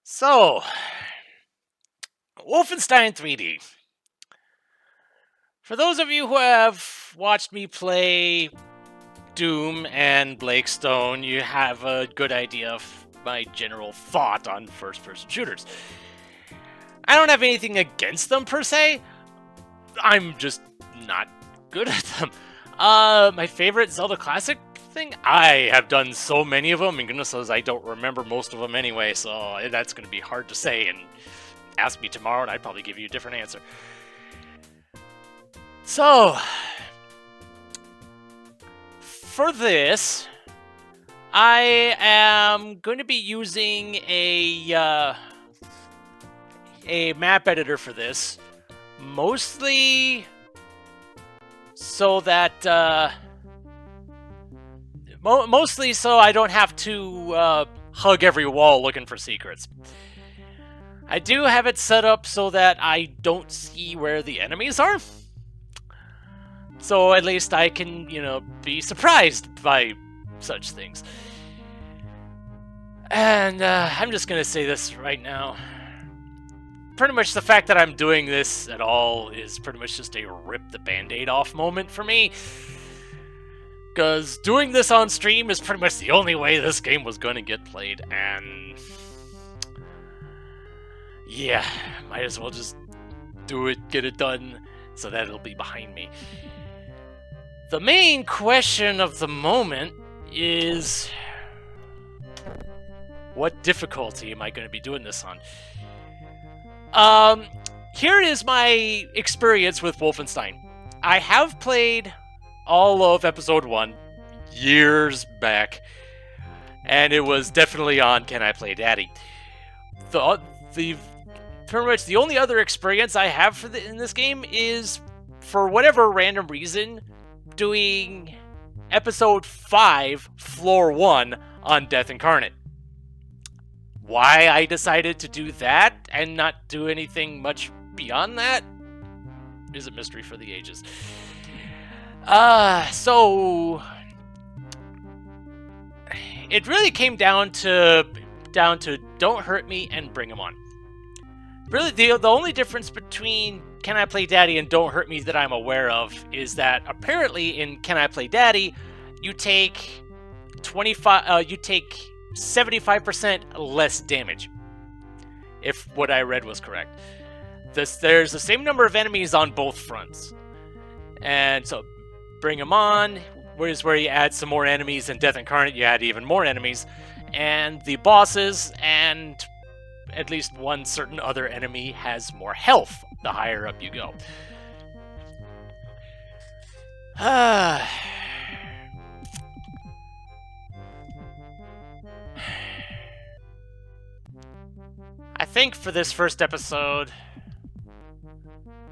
So, Wolfenstein 3D. For those of you who have watched me play Doom and Blake Stone, you have a good idea of my general thought on first-person shooters. I don't have anything against them per se. I'm just not good at them. My favorite Zelda Classic thing? I have done so many of them, and goodness knows I don't remember most of them anyway, so that's going to be hard to say, and ask me tomorrow and I'd probably give you a different answer. So, for this, I am going to be using a map editor for this, mostly so that mostly so I don't have to hug every wall looking for secrets. I do have it set up so that I don't see where the enemies are. So at least I can, be surprised by such things. And I'm just going to say this right now. Pretty much the fact that I'm doing this at all is pretty much just a rip the band-aid off moment for me. Because doing this on stream is pretty much the only way this game was going to get played, and yeah, might as well just do it, get it done, so that it'll be behind me. The main question of the moment is, what difficulty am I going to be doing this on? Here is my experience with Wolfenstein. I have played all of Episode 1 years back, and it was definitely on Can I Play Daddy. Pretty much the only other experience I have in this game is, for whatever random reason, doing Episode 5, Floor 1 on Death Incarnate. Why I decided to do that and not do anything much beyond that is a mystery for the ages. So it really came down to Don't Hurt Me and Bring 'Em On. Really, the only difference between Can I Play Daddy and Don't Hurt Me that I'm aware of is that apparently in Can I Play Daddy, you take 75% less damage, if what I read was correct. There's the same number of enemies on both fronts, and so Bring 'Em On is where you add some more enemies, and Death Incarnate you add even more enemies, and the bosses and at least one certain other enemy has more health the higher up you go. I think for this first episode,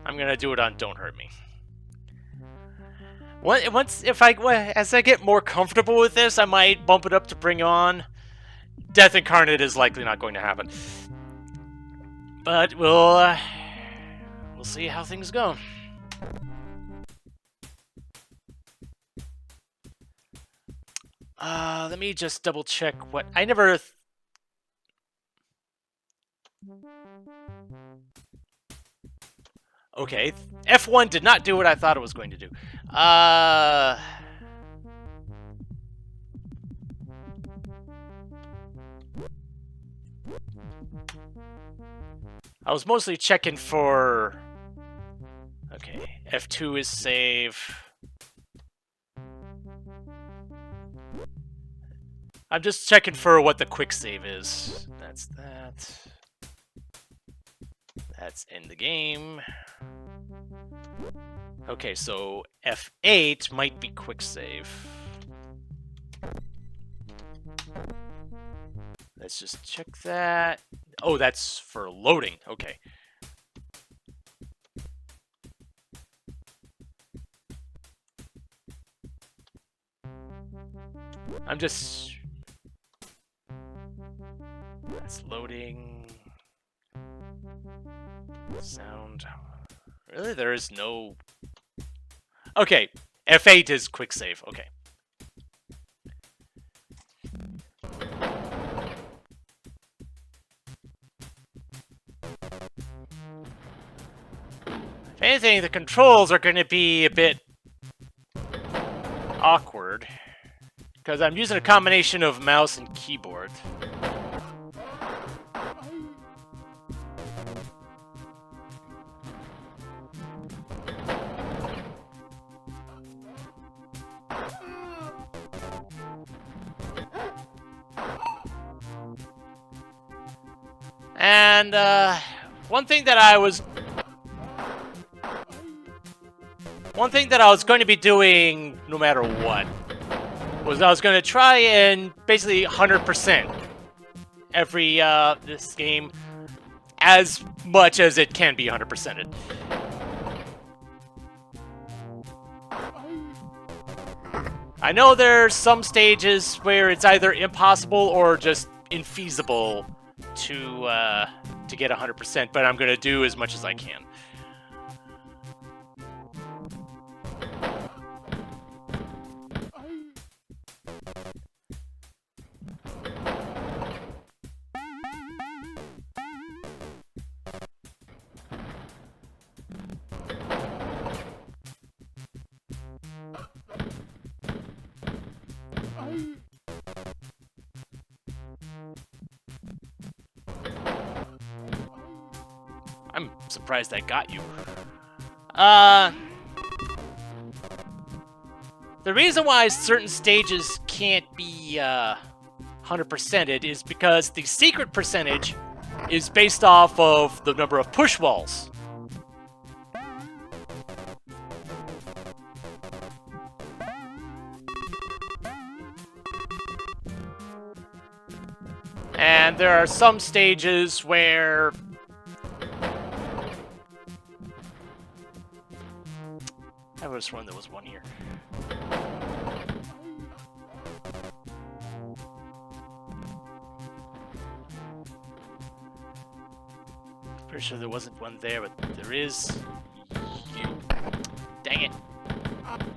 I'm gonna do it on Don't Hurt Me. As I get more comfortable with this, I might bump it up to Bring On. Death Incarnate is likely not going to happen, but we'll see how things go. Let me just double check what I never. Okay, F1 did not do what I thought it was going to do. I was mostly checking for... Okay, F2 is save. I'm just checking for what the quick save is. That's that. That's in the game. Okay, so F8 might be quick save. Let's just check that. Oh, that's for loading. Okay. I'm just... That's loading. Sound. Really? There is no... Okay, F8 is quick save. Okay. If anything, the controls are going to be a bit awkward because I'm using a combination of mouse and keyboard. And one thing that I was going to be doing no matter what was I was going to try and basically 100% every this game as much as it can be 100%ed. I know there's some stages where it's either impossible or just infeasible to get 100%, but I'm gonna do as much as I can. I'm surprised I got you. The reason why certain stages can't be 100%ed is because the secret percentage is based off of the number of push walls. And there are some stages where I would have sworn there was one here. Pretty sure there wasn't one there, but there is. Dang it.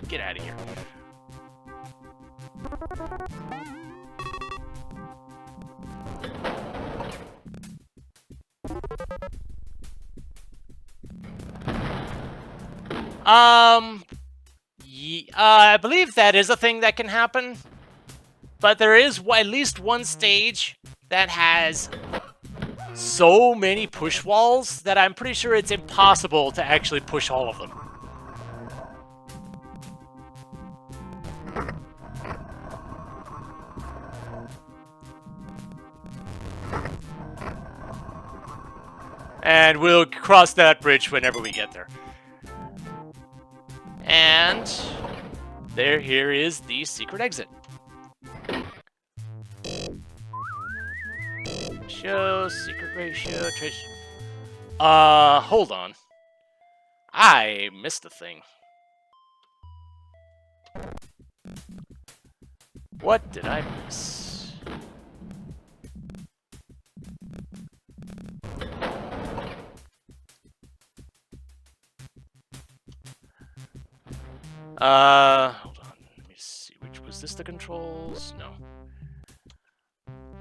Get out of here. I believe that is a thing that can happen, but there is at least one stage that has so many push walls that I'm pretty sure it's impossible to actually push all of them. And we'll cross that bridge whenever we get there. And here is the secret exit. Show, secret ratio, trace. Hold on. I missed a thing. What did I miss? Hold on. Let me see. Which was this? The controls? No.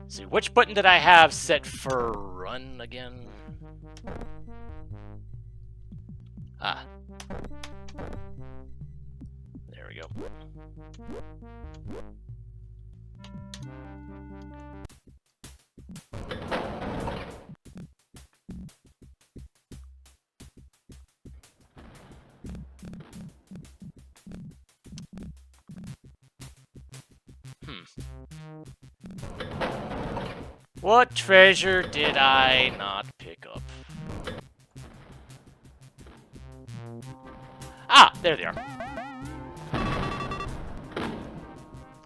Let's see, which button did I have set for run again? Ah. There we go. What treasure did I not pick up? Ah, there they are.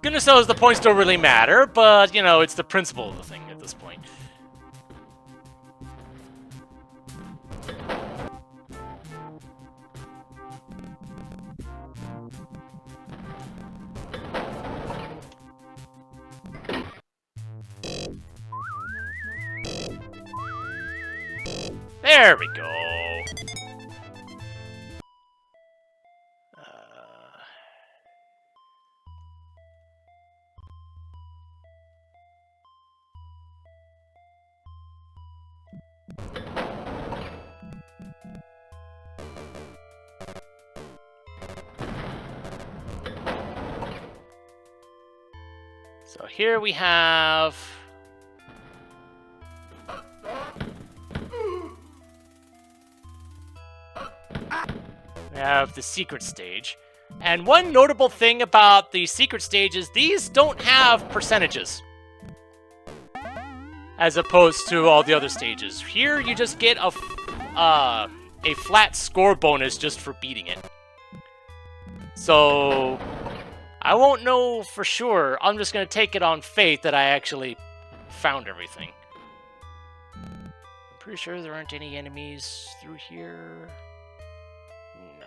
Goodness knows the points don't really matter, but, you know, it's the principle of the thing at this point. There we go. So here we have... We have the secret stage. And one notable thing about the secret stages, these don't have percentages. As opposed to all the other stages. Here you just get a flat score bonus just for beating it. So I won't know for sure. I'm just going to take it on faith that I actually found everything. I'm pretty sure there aren't any enemies through here. No.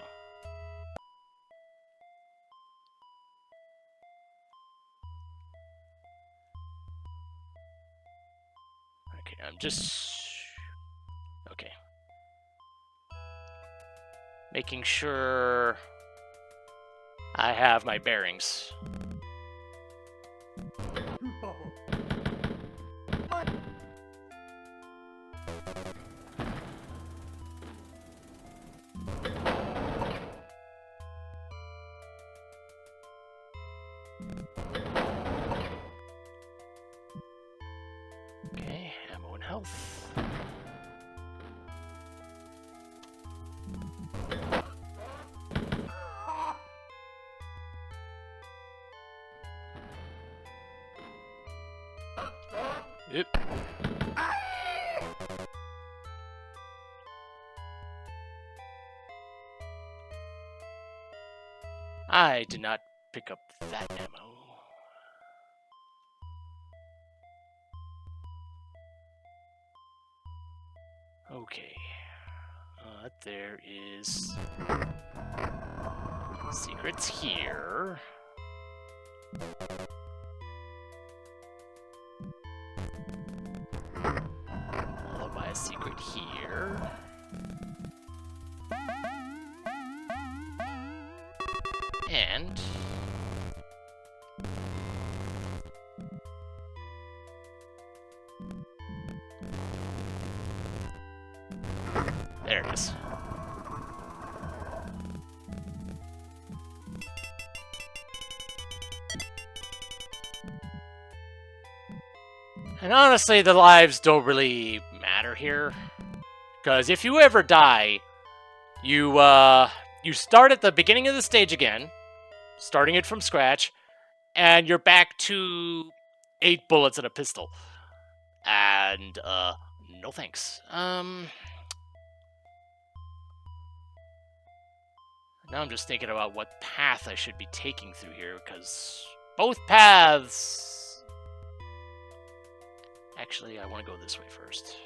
Okay, I'm just... Okay. Making sure I have my bearings. Okay, ammo and health. Yep. I did not pick up that ammo. Okay. There is secrets here. Followed by a secret here. And there it is. And honestly, the lives don't really matter here. Because if you ever die, you start at the beginning of the stage again, starting it from scratch, and you're back to 8 bullets and a pistol. And, no thanks. Now I'm just thinking about what path I should be taking through here, because both paths... Actually, I want to go this way first.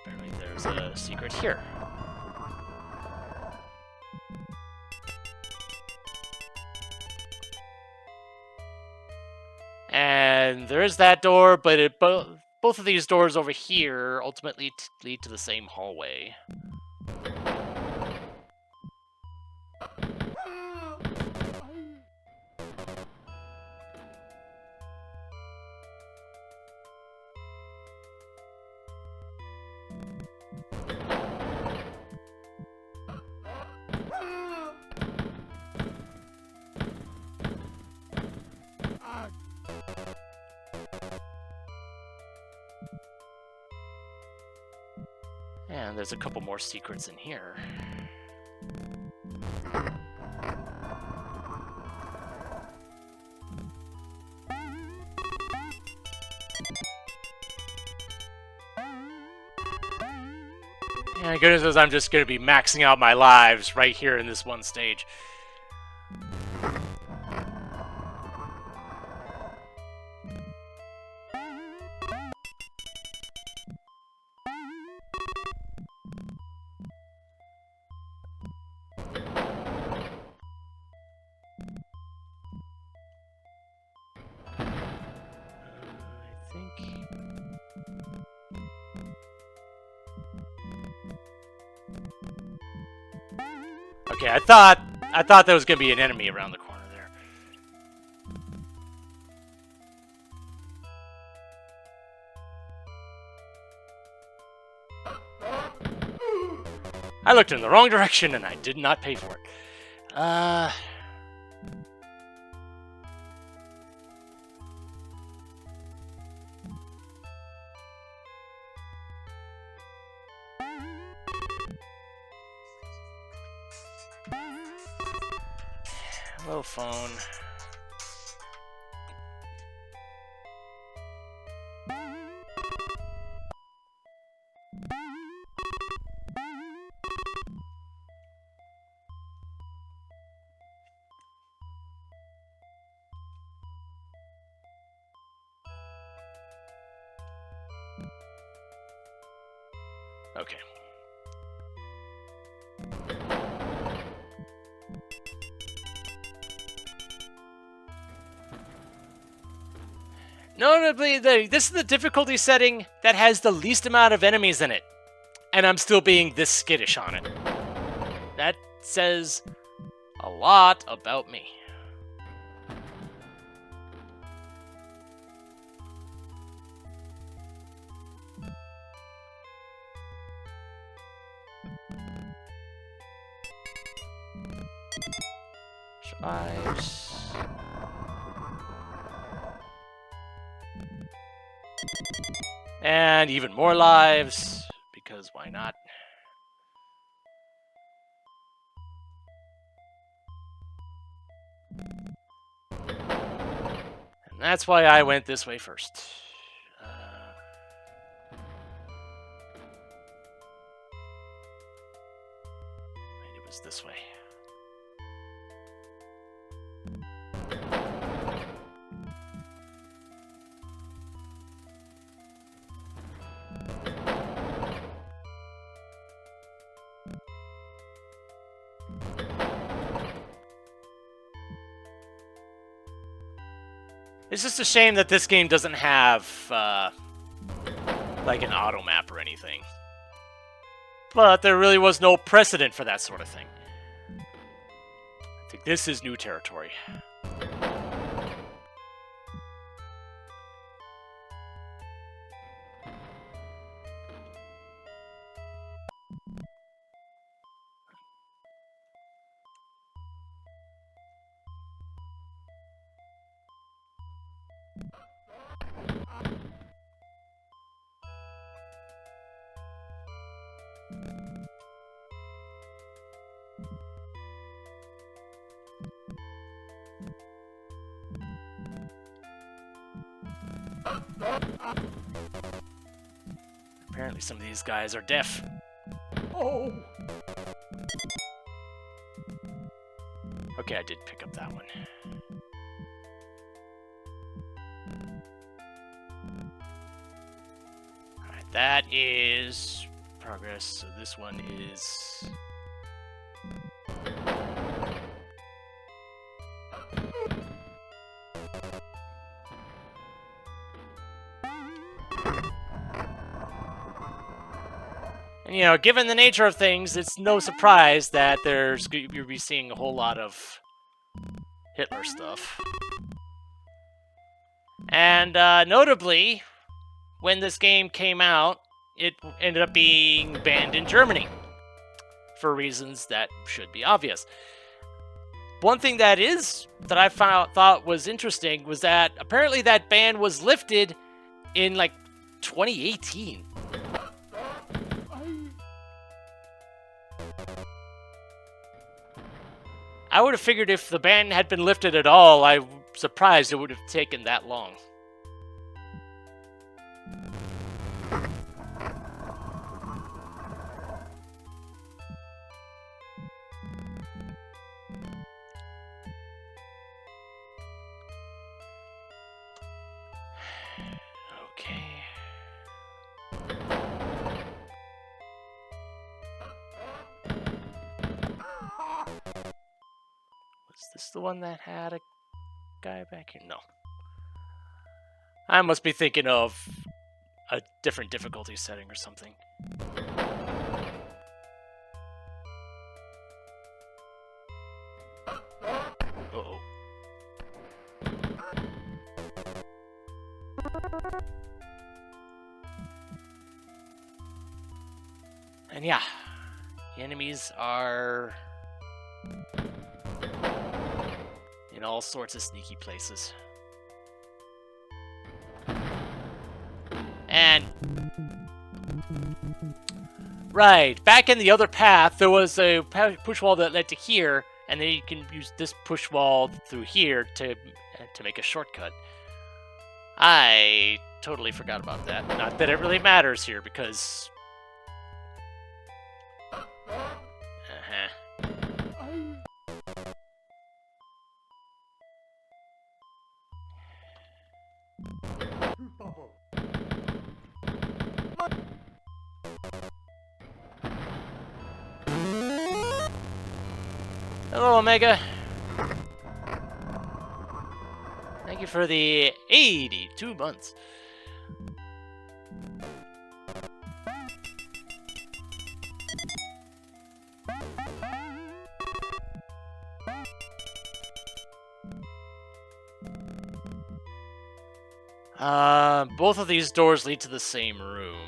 Apparently there's a secret here. And there is that door, but both of these doors over here ultimately lead to the same hallway. And there's a couple more secrets in here. Yeah, goodness knows I'm just going to be maxing out my lives right here in this one stage. I think Okay, I thought there was gonna be an enemy around the corner there. I looked in the wrong direction and I did not pay for it. Hello, phone. Okay. Notably, this is the difficulty setting that has the least amount of enemies in it. And I'm still being this skittish on it. That says a lot about me. Lives. And even more lives, because why not? And that's why I went this way first. It was this way. It's just a shame that this game doesn't have, like an auto map or anything. But there really was no precedent for that sort of thing. I think this is new territory. Apparently some of these guys are deaf. Oh! Okay, I did pick up that one. Alright, that is progress, so this one is... And, you know, given the nature of things, it's no surprise that you'll be seeing a whole lot of Hitler stuff. And notably, when this game came out, it ended up being banned in Germany for reasons that should be obvious. One thing that I thought was interesting was that apparently that ban was lifted in like 2018. I would have figured if the ban had been lifted at all, I'm surprised it would have taken that long. Okay. Was this the one that had a guy back here? No. I must be thinking of a different difficulty setting or something. And yeah, the enemies are in all sorts of sneaky places. And right, back in the other path, there was a push wall that led to here, and then you can use this push wall through here to make a shortcut. I totally forgot about that. Not that it really matters here, because... Hello, Omega. Thank you for the 82 months. Both of these doors lead to the same room.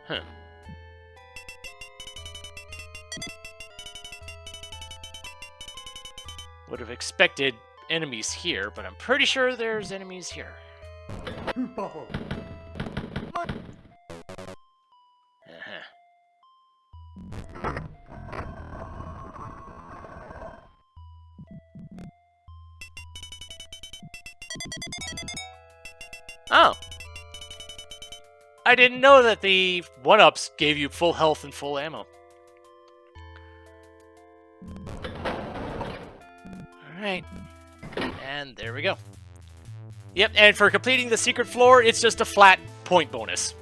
Huh. Would have expected enemies here, but I'm pretty sure there's enemies here. Oh. I didn't know that the 1-ups gave you full health and full ammo. Alright. And there we go. Yep, and for completing the secret floor, it's just a flat point bonus.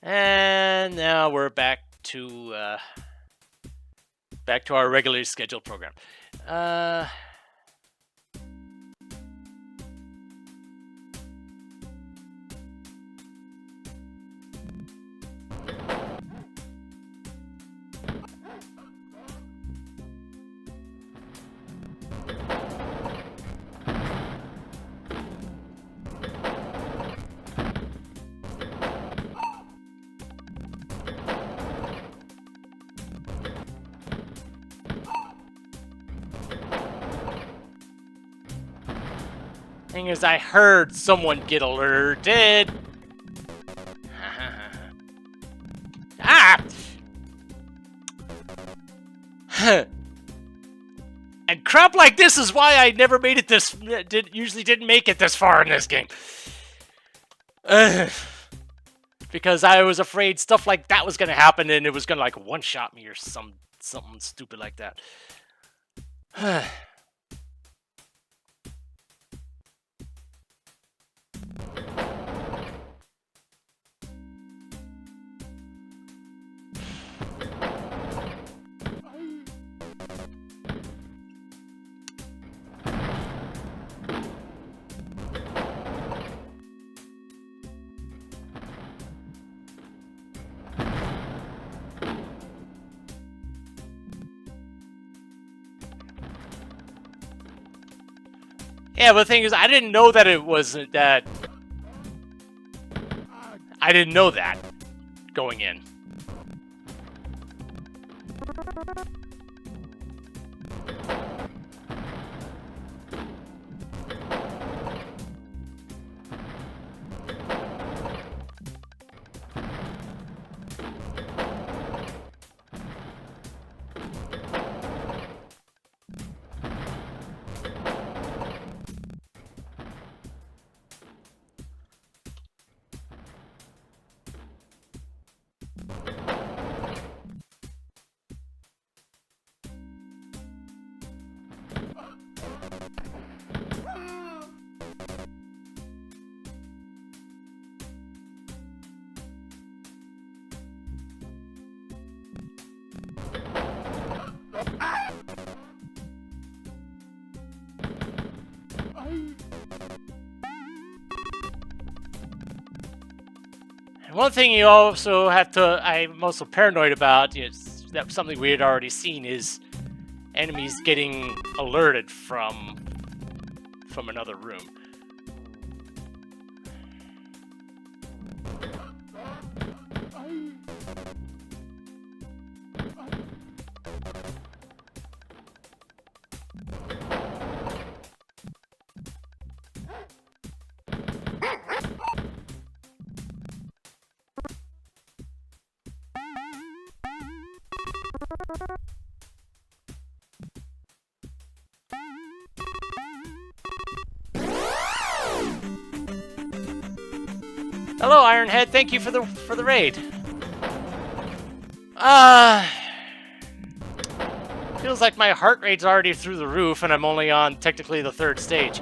And now we're back to our regularly scheduled program. Thing is, I heard someone get alerted. Ah! And crap like this is why I never made it this. Usually didn't make it this far in this game. Because I was afraid stuff like that was gonna happen, and it was gonna like one-shot me or something stupid like that. Yeah, but the thing is, I didn't know that it was that. I didn't know that going in. One thing you also have to, I'm also paranoid about, is that something we had already seen is enemies getting alerted from another room. Hello, Ironhead. Thank you for the raid. Feels like my heart rate's already through the roof, and I'm only on technically the 3rd stage.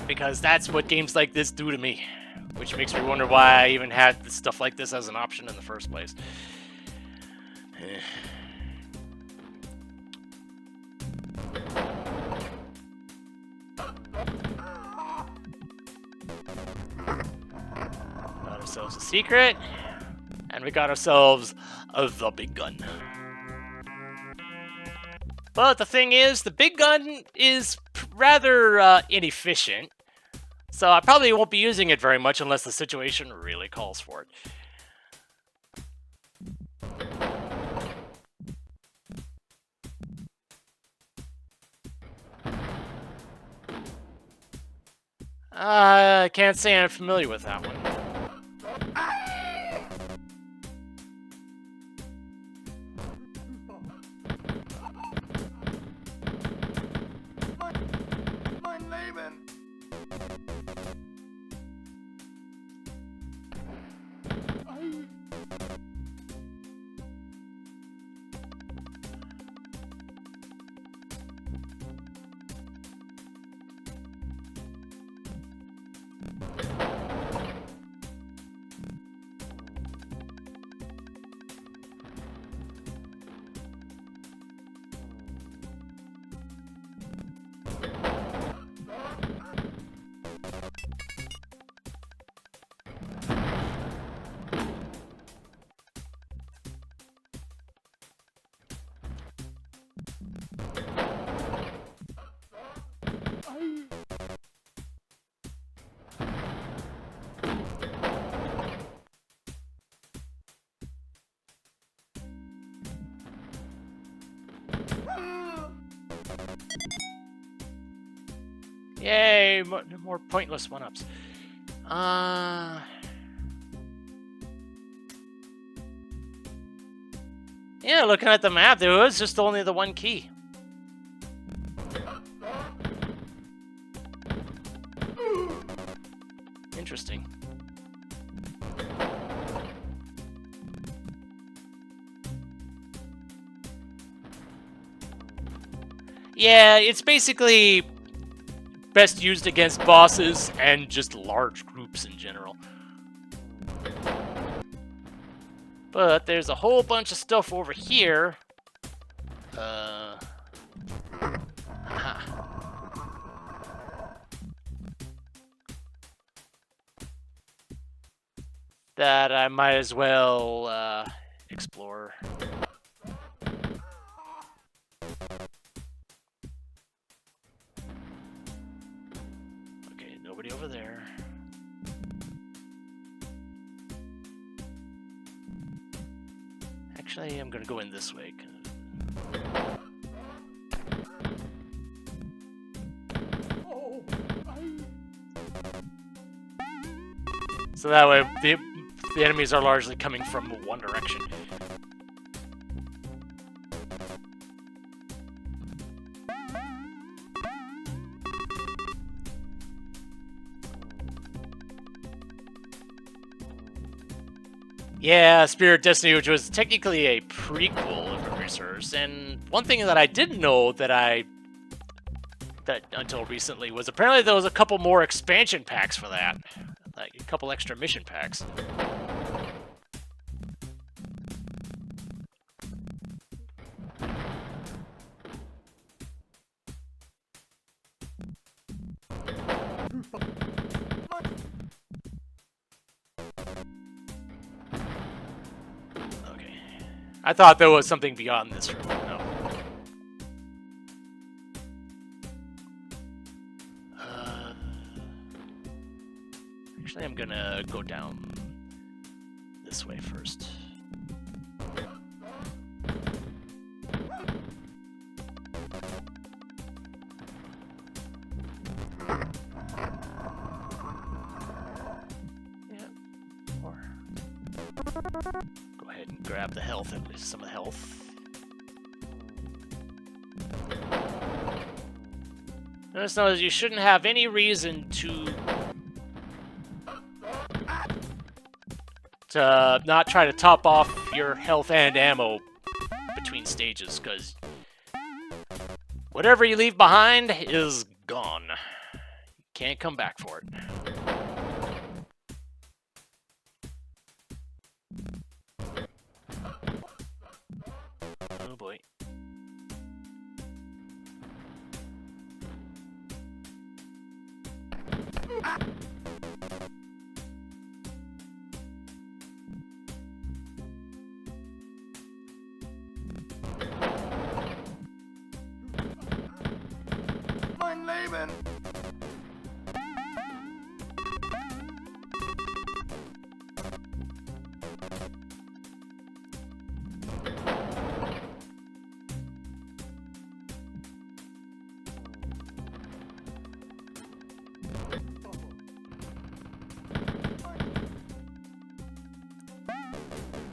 Because that's what games like this do to me, which makes me wonder why I even had stuff like this as an option in the first place. Got ourselves a secret, and we got ourselves the big gun. But the thing is, the big gun is rather inefficient, so I probably won't be using it very much unless the situation really calls for it. I can't say I'm familiar with that one. Yay, more pointless one-ups. Yeah, looking at the map, there was just only the one key. Interesting. Yeah, it's basically best used against bosses and just large groups in general. But there's a whole bunch of stuff over here. That I might as well explore. Okay, nobody over there. Actually, I'm gonna go in this way. So that way, the enemies are largely coming from one direction. Yeah, Spirit Destiny, which was technically a prequel, if memory serves. And one thing that I didn't know that until recently was apparently there was a couple more expansion packs for that. Like a couple extra mission packs. I thought there was something beyond this room. No. Actually, I'm gonna go down this way first. Go ahead and grab the health, at least some of the health. Notice you shouldn't have any reason to not try to top off your health and ammo between stages, because whatever you leave behind is gone. You can't come back for it. Oh boy. Mein Leben!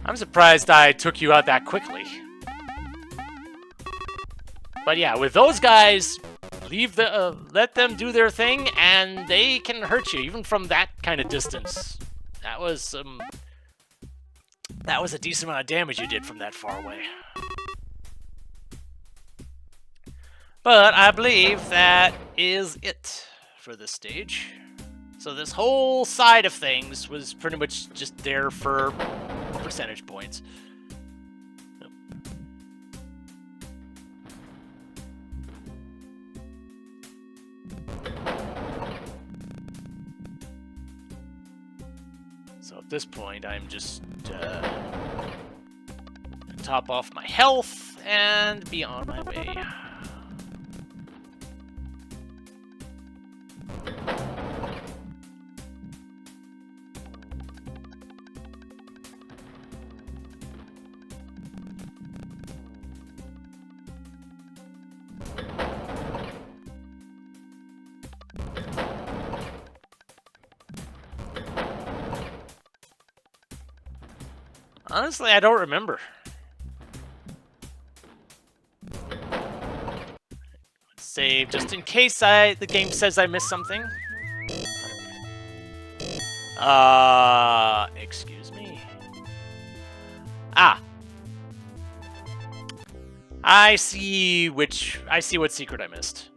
I'm surprised I took you out that quickly. But yeah, with those guys, let them do their thing, and they can hurt you even from that kind of distance. That was a decent amount of damage you did from that far away. But I believe that is it for this stage. So this whole side of things was pretty much just there for percentage points. So at this point, I'm just top off my health and be on my way. Honestly, I don't remember. Let's save just in case the game says I missed something. Excuse me. Ah. I see what secret I missed.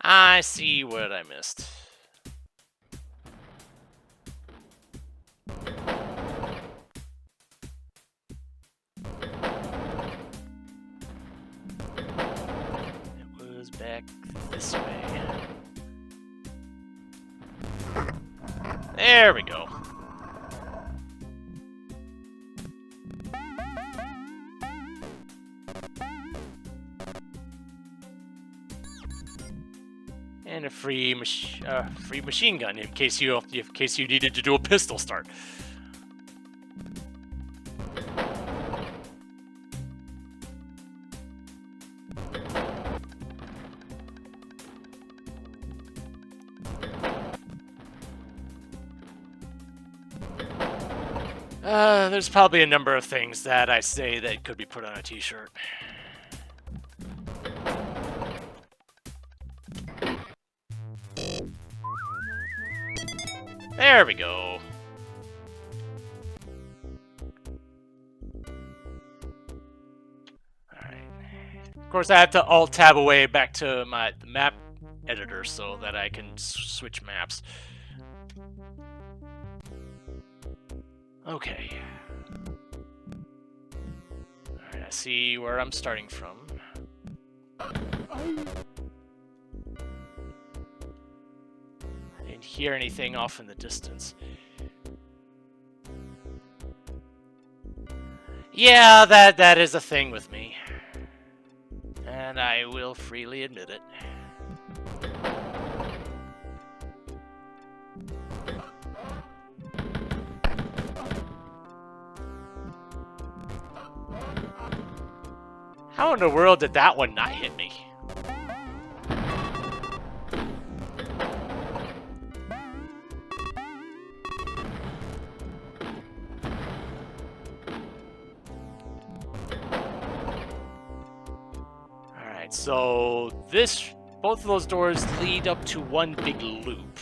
I see what I missed. Back this way. There we go. And a free machine gun in case you needed to do a pistol start. There's probably a number of things that I say that could be put on a t-shirt. There we go. Alright. Of course, I have to Alt-Tab away back to the map editor so that I can switch maps. Okay. Alright, I see where I'm starting from. I didn't hear anything off in the distance. Yeah, that is a thing with me. And I will freely admit it. How in the world did that one not hit me? Alright, so both of those doors lead up to one big loop.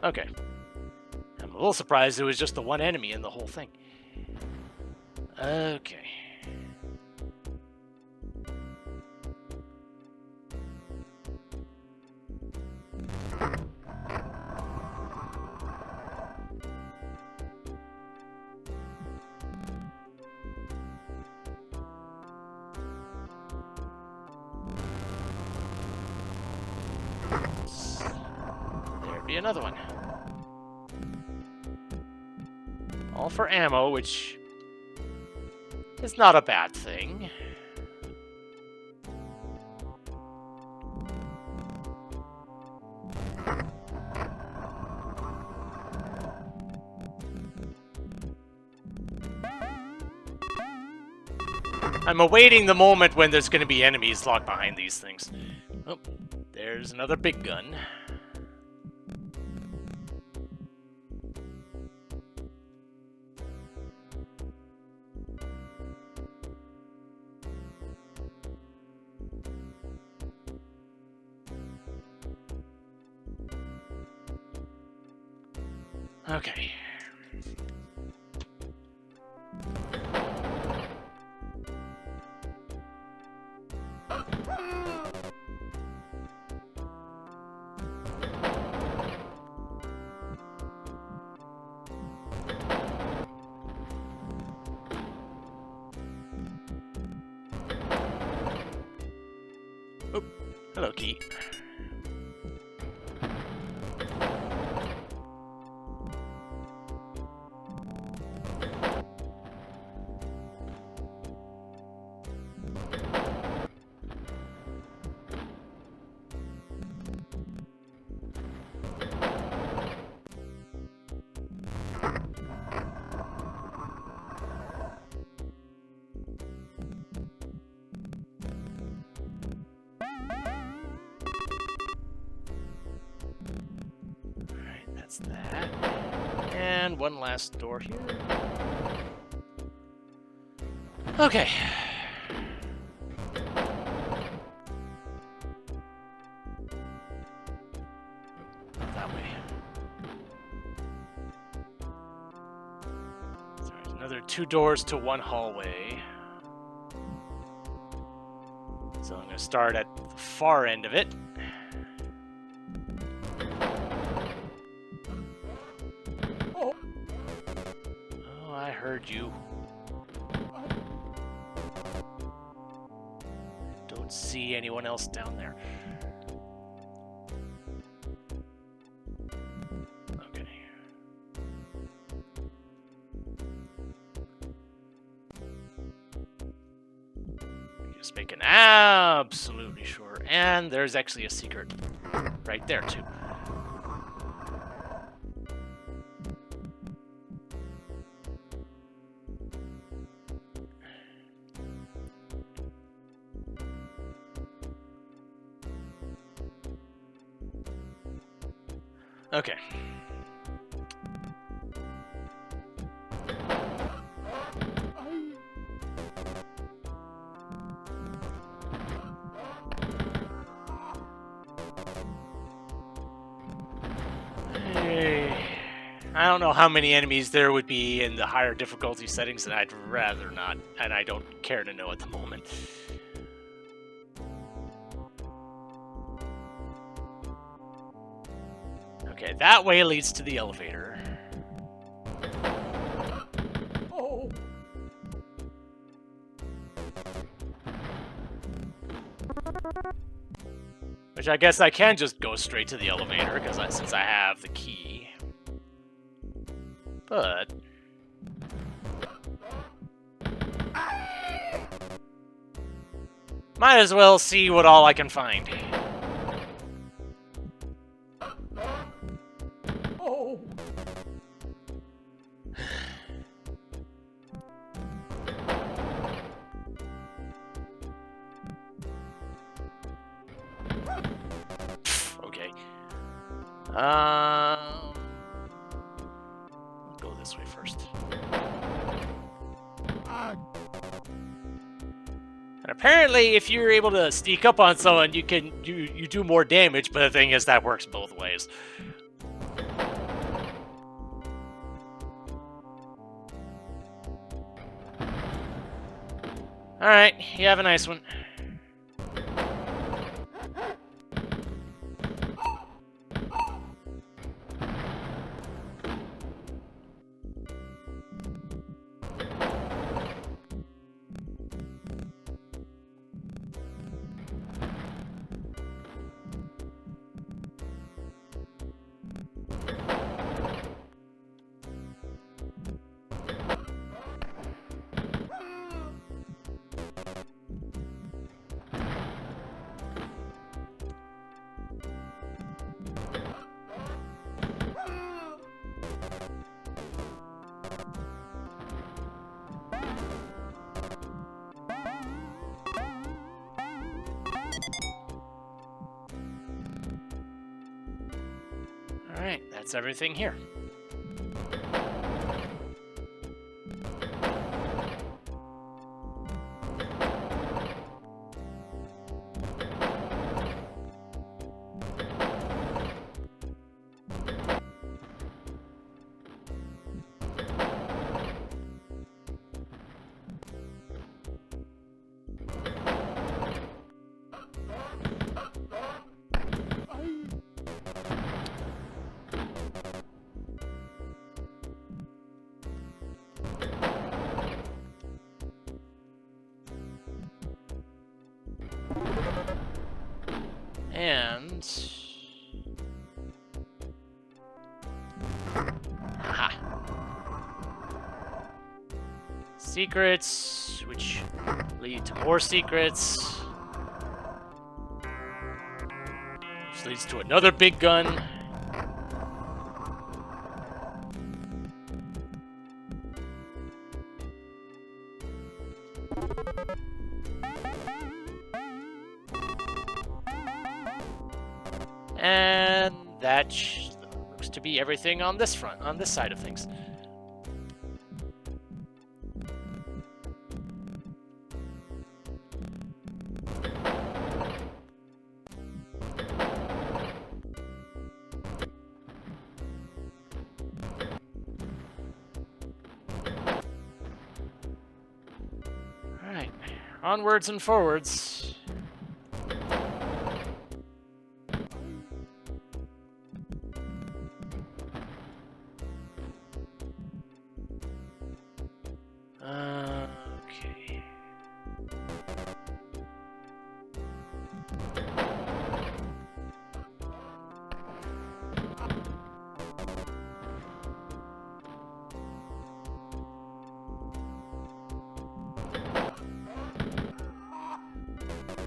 Okay. I'm a little surprised it was just the one enemy in the whole thing. Okay. There'd be another one. All for ammo, which is not a bad thing. I'm awaiting the moment when there's going to be enemies locked behind these things. Oh, there's another big gun. Okay. Oh, hello, key. That's that. And one last door here. Okay. Not that way. So there's another 2 doors to 1 hallway. So I'm going to start at the far end of it. Oh, I heard you. Don't see anyone else down there. Okay. Just making absolutely sure. And there's actually a secret right there, too. Okay. I don't know how many enemies there would be in the higher difficulty settings, and I'd rather not, and I don't care to know at the moment. Okay, that way leads to the elevator. Oh. I guess I can just go straight to the elevator, since I have the key. But... might as well see what all I can find. Oh. Okay. Go this way first. And apparently, if you're able to sneak up on someone, you do more damage. But the thing is, that works both ways. All right, you have a nice one. Alright, that's everything here. And... aha. Secrets, which lead to more secrets. Which leads to another big gun. And that looks to be everything on this front, on this side of things. All right, onwards and forwards. Okay.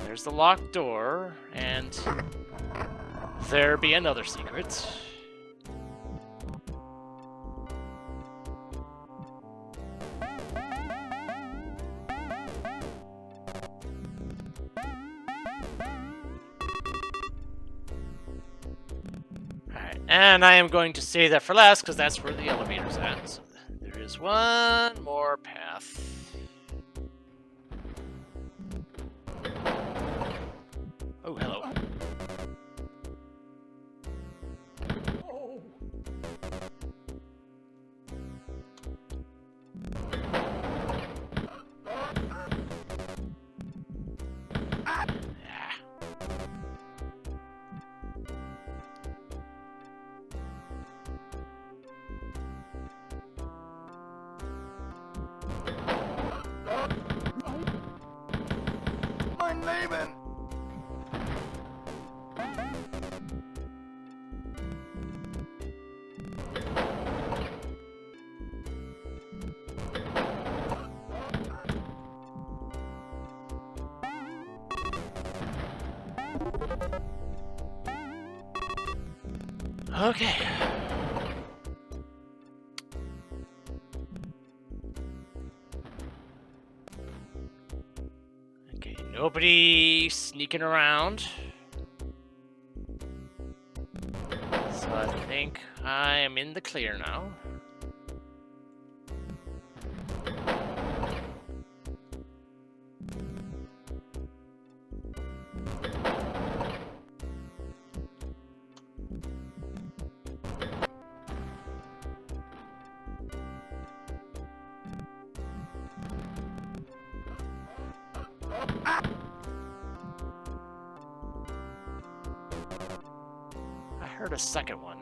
There's the locked door, and there be another secret. Alright, and I am going to save that for last, because that's where the elevator's at. So there is one more path. Oh, hello. Mein Leben! Okay. Okay, nobody sneaking around. So I think I am in the clear now. I heard a second one.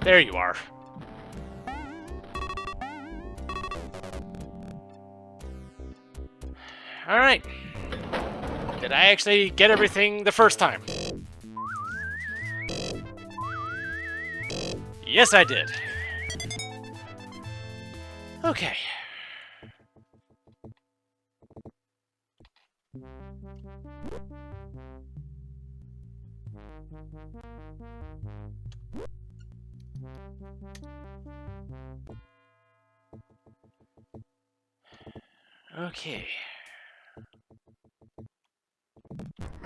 There you are. All right. Did I actually get everything the first time? Yes, I did. Okay. Okay.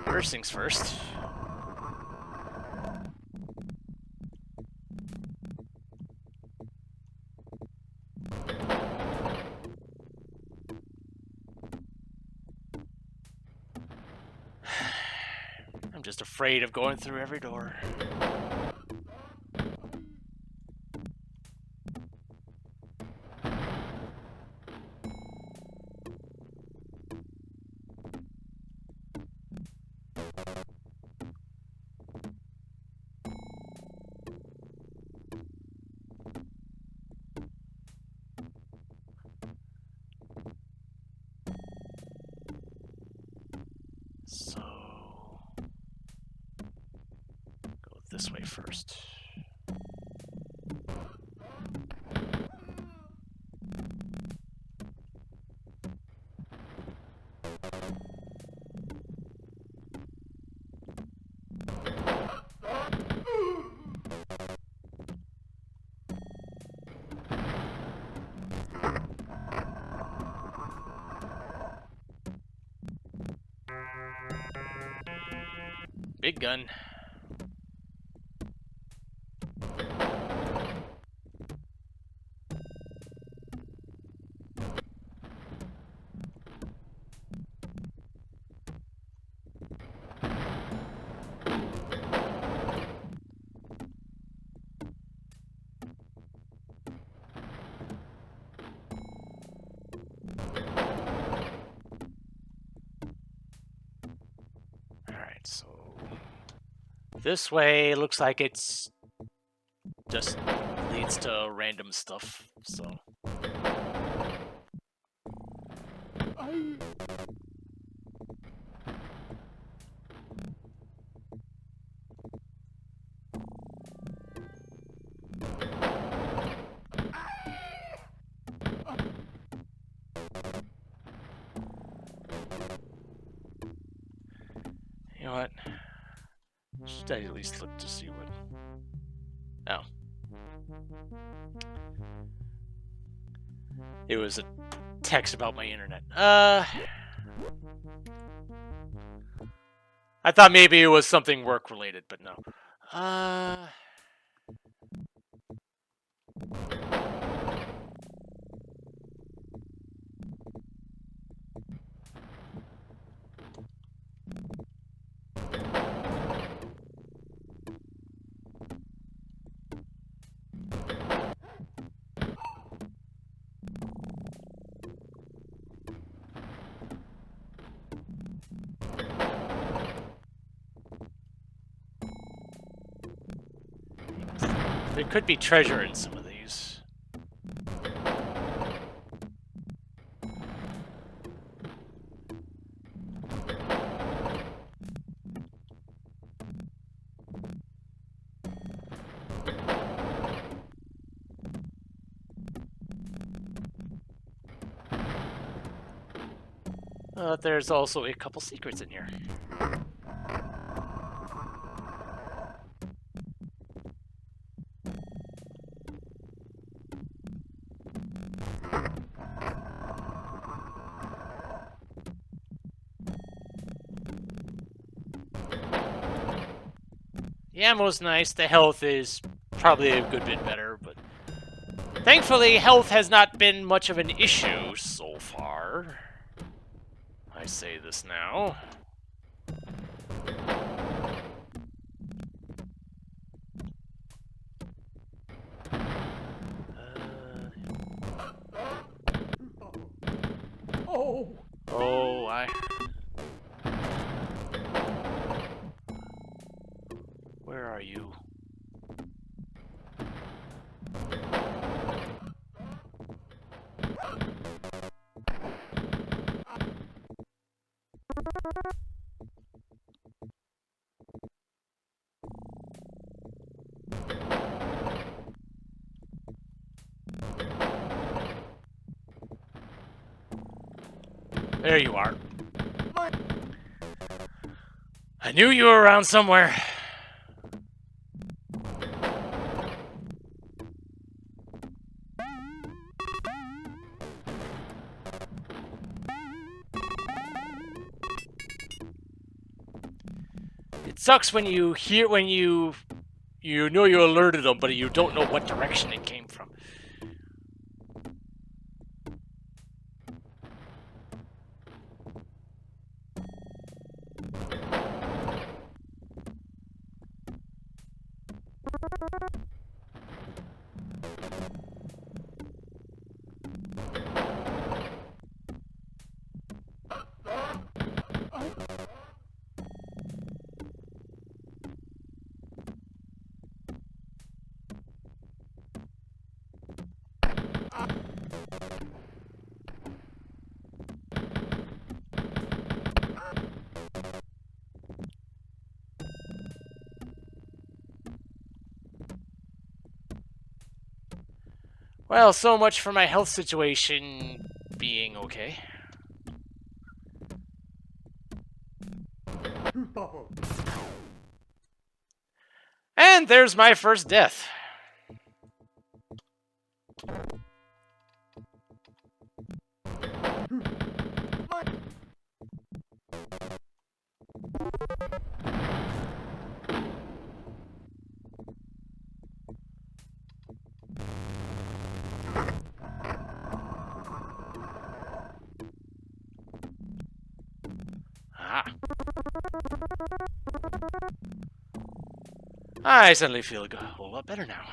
First things first. I'm just afraid of going through every door. So, go this way first. Big gun. Alright, so this way looks like it's just leads to random stuff, so. You know what? Should I at least look to see what... Oh. It was a text about my internet. I thought maybe it was something work-related, but no. There could be treasure in some of these. There's also a couple secrets in here. The ammo's nice, the health is probably a good bit better, but thankfully health has not been much of an issue so far. I say this now. Oh, Where are you? There you are. I knew you were around somewhere. It sucks when you hear you know you alerted them, but you don't know what direction it came from. Well, so much for my health situation being okay. And there's my first death. Ah. I suddenly feel a whole lot better now.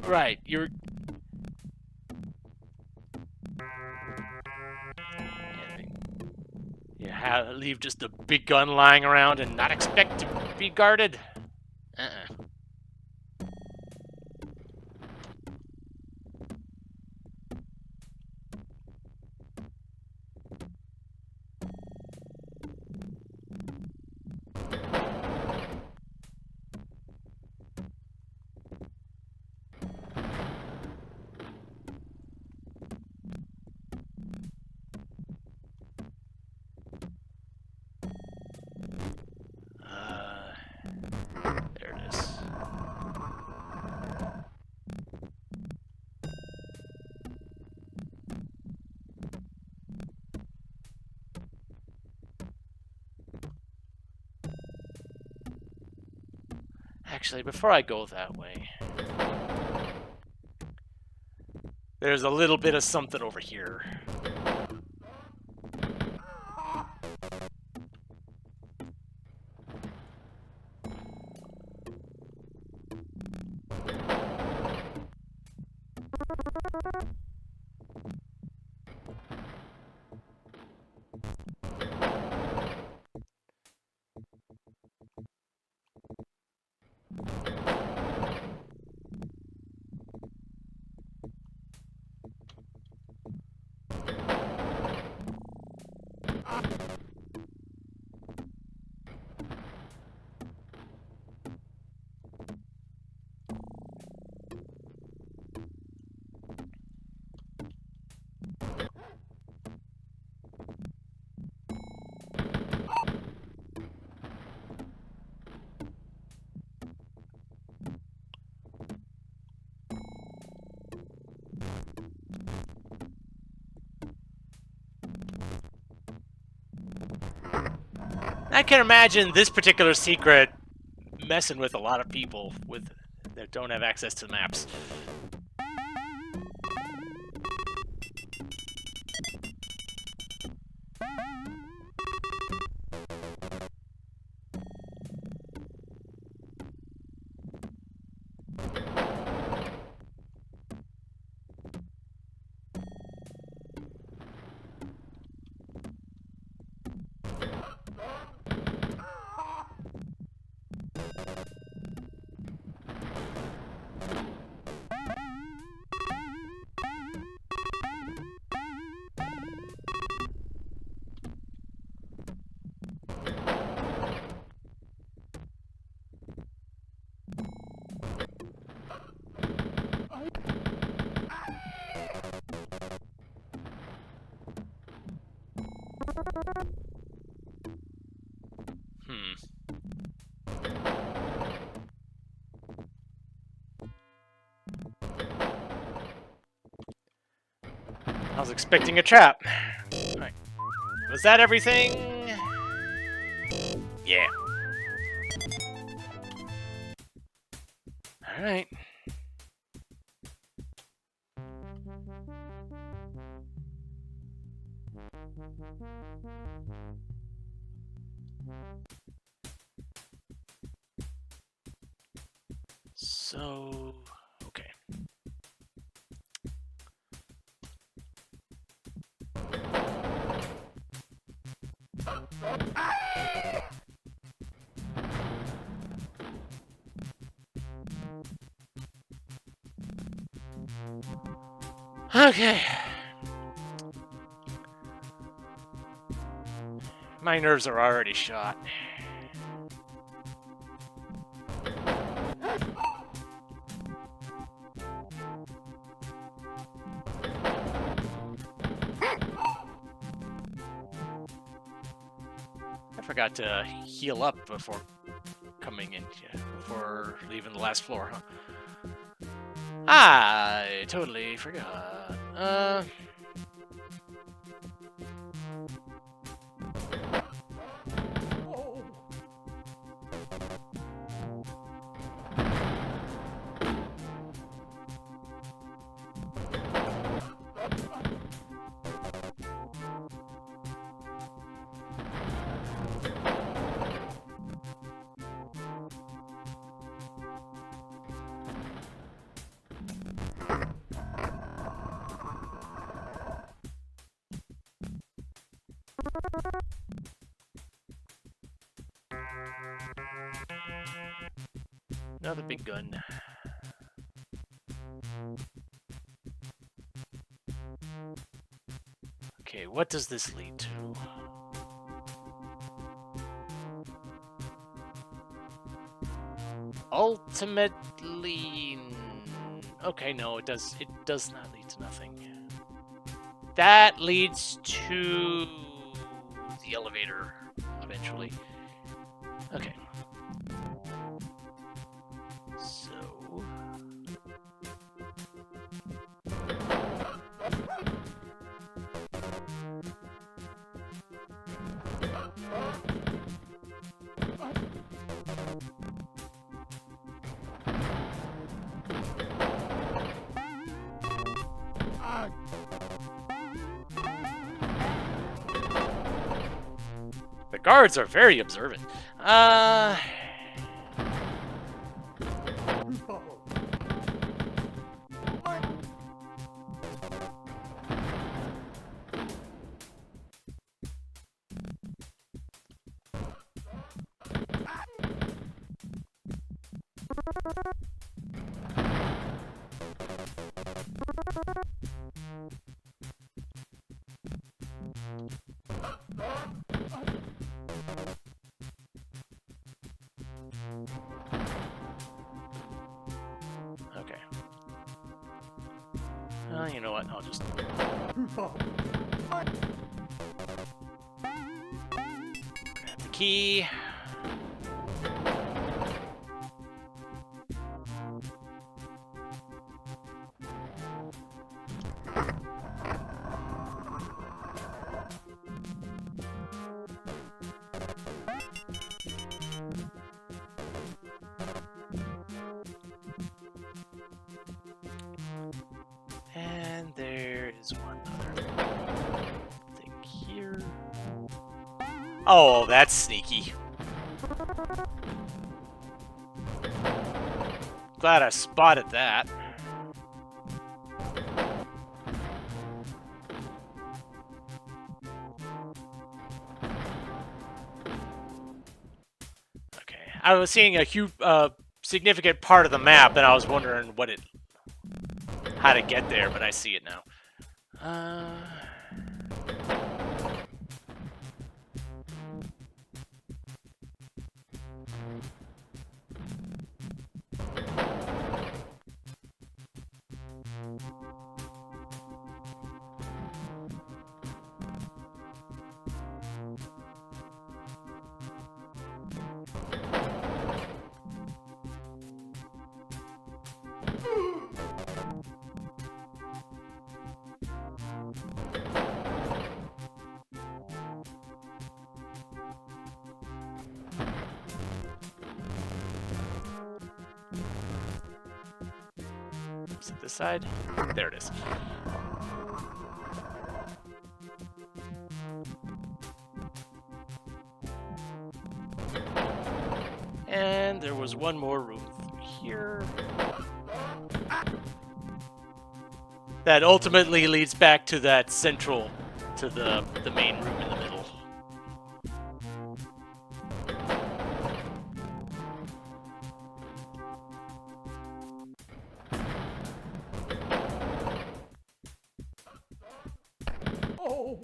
Right, you're... You leave just a big gun lying around and not expect to be guarded? Uh-uh. There it is. Actually, before I go that way, there's a little bit of something over here. I can imagine this particular secret messing with a lot of people that don't have access to maps. I was expecting a trap. Alright. Was that everything? Yeah. Alright. So, okay. Okay. My nerves are already shot. I forgot to heal up before coming in, before leaving the last floor, huh? I totally forgot. Another big gun. Okay, what does this lead to? Ultimately... Okay, no, it does not lead to nothing. That leads to the elevator, eventually. Okay. So... The guards are very observant. Okay. You know what? I'll just... grab the key. Oh, that's sneaky. Glad I spotted that. Okay, I was seeing a huge, significant part of the map, and I was wondering how to get there, but I see it now. Is it this side? There it is. And there was one more room here. That ultimately leads back to that central, to the main room in the middle. Oh!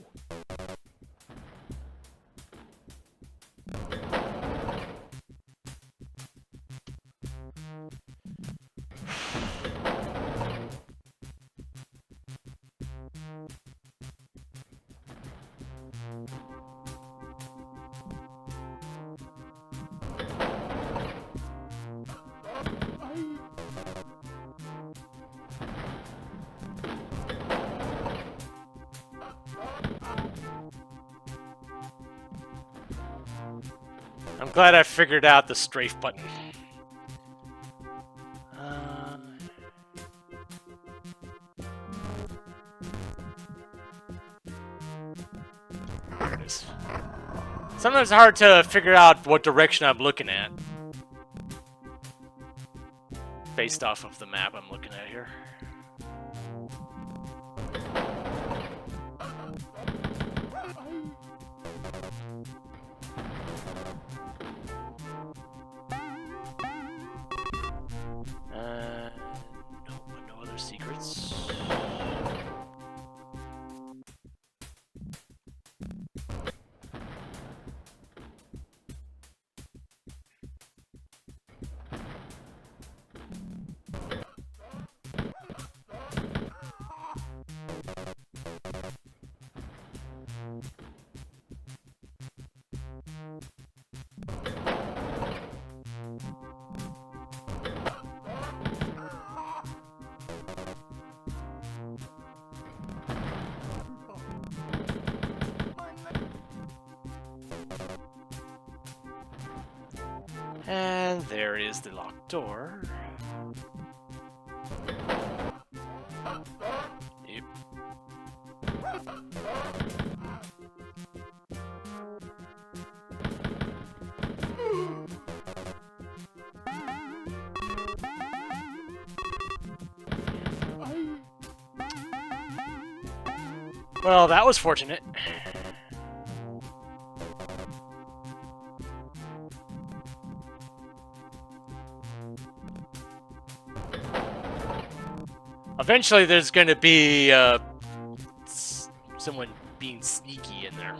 I'm glad I figured out the strafe button. There it is. Sometimes it's hard to figure out what direction I'm looking at, based off of the map I'm looking at here. No other secrets. And there is the locked door. Yep. Well, that was fortunate. Eventually, there's going to be someone being sneaky in there.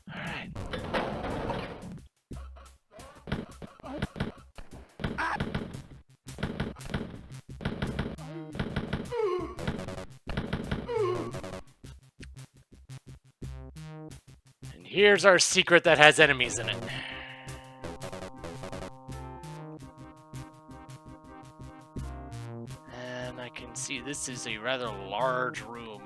All right. And here's our secret that has enemies in it. And I can see this is a rather large room.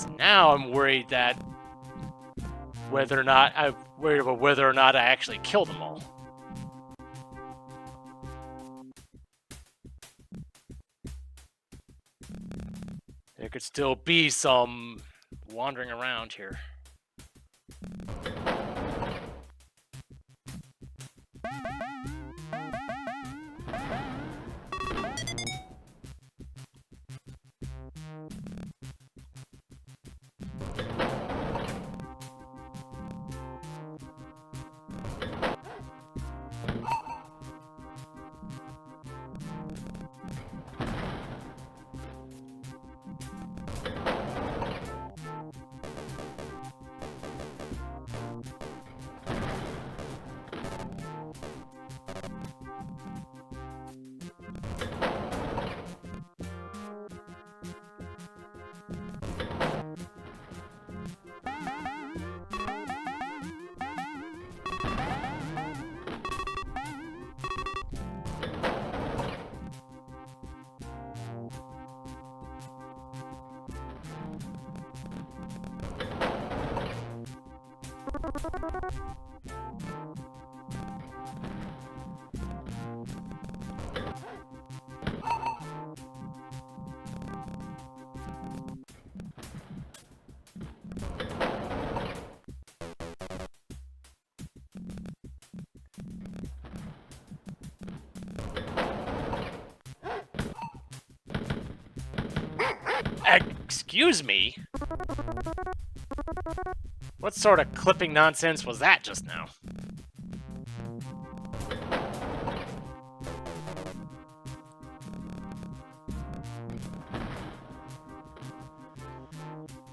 So now I'm worried that whether or not I actually kill them all. There could still be some wandering around here. Excuse me? What sort of clipping nonsense was that just now?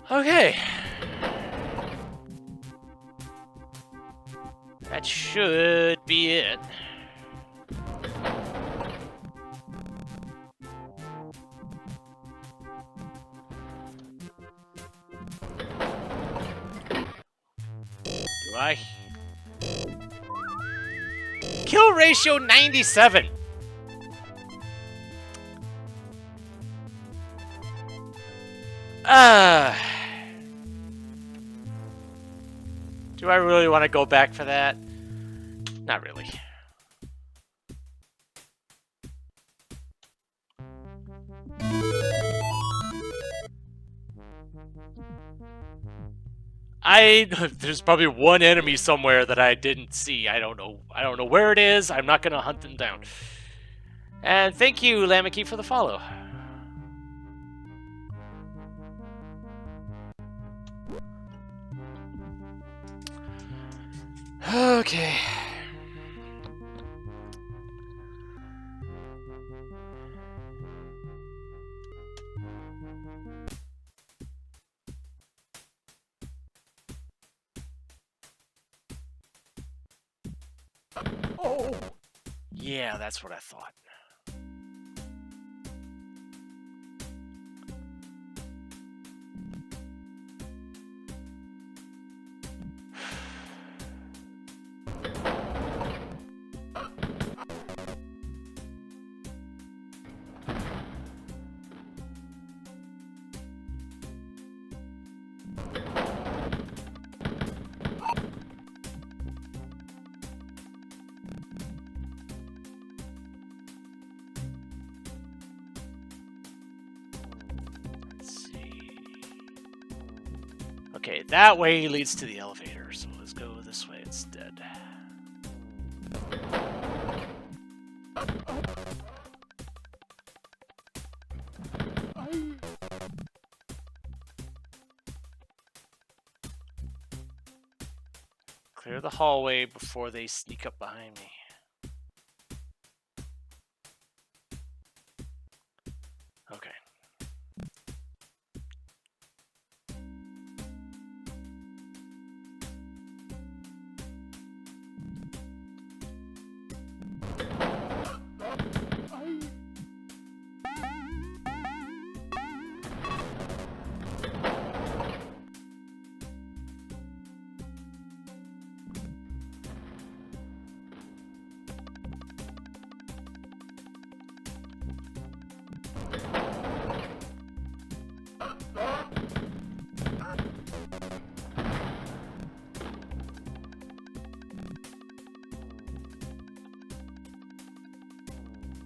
Okay. That should be it. Do I? Kill ratio 97. Do I really want to go back for that? Not really. There's probably one enemy somewhere that I didn't see. I don't know where it is. I'm not gonna hunt them down. And thank you, Lamaki, for the follow. Okay. Oh. Yeah, that's what I thought. Okay, that way leads to the elevator, so let's go this way instead. Clear the hallway before they sneak up behind me. Okay.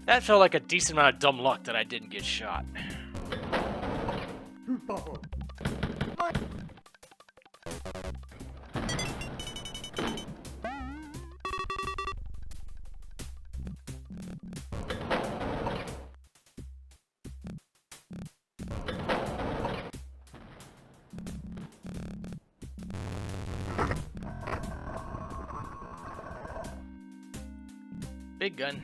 That felt like a decent amount of dumb luck that I didn't get shot. Big gun.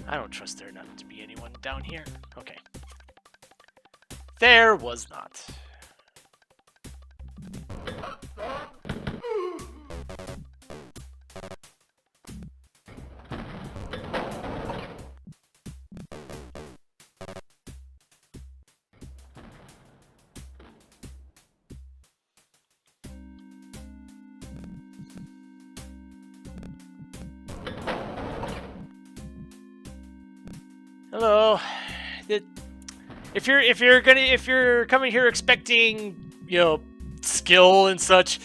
I don't trust there not to be anyone down here. Okay. There was not. Hello. If you're coming here expecting, skill and such,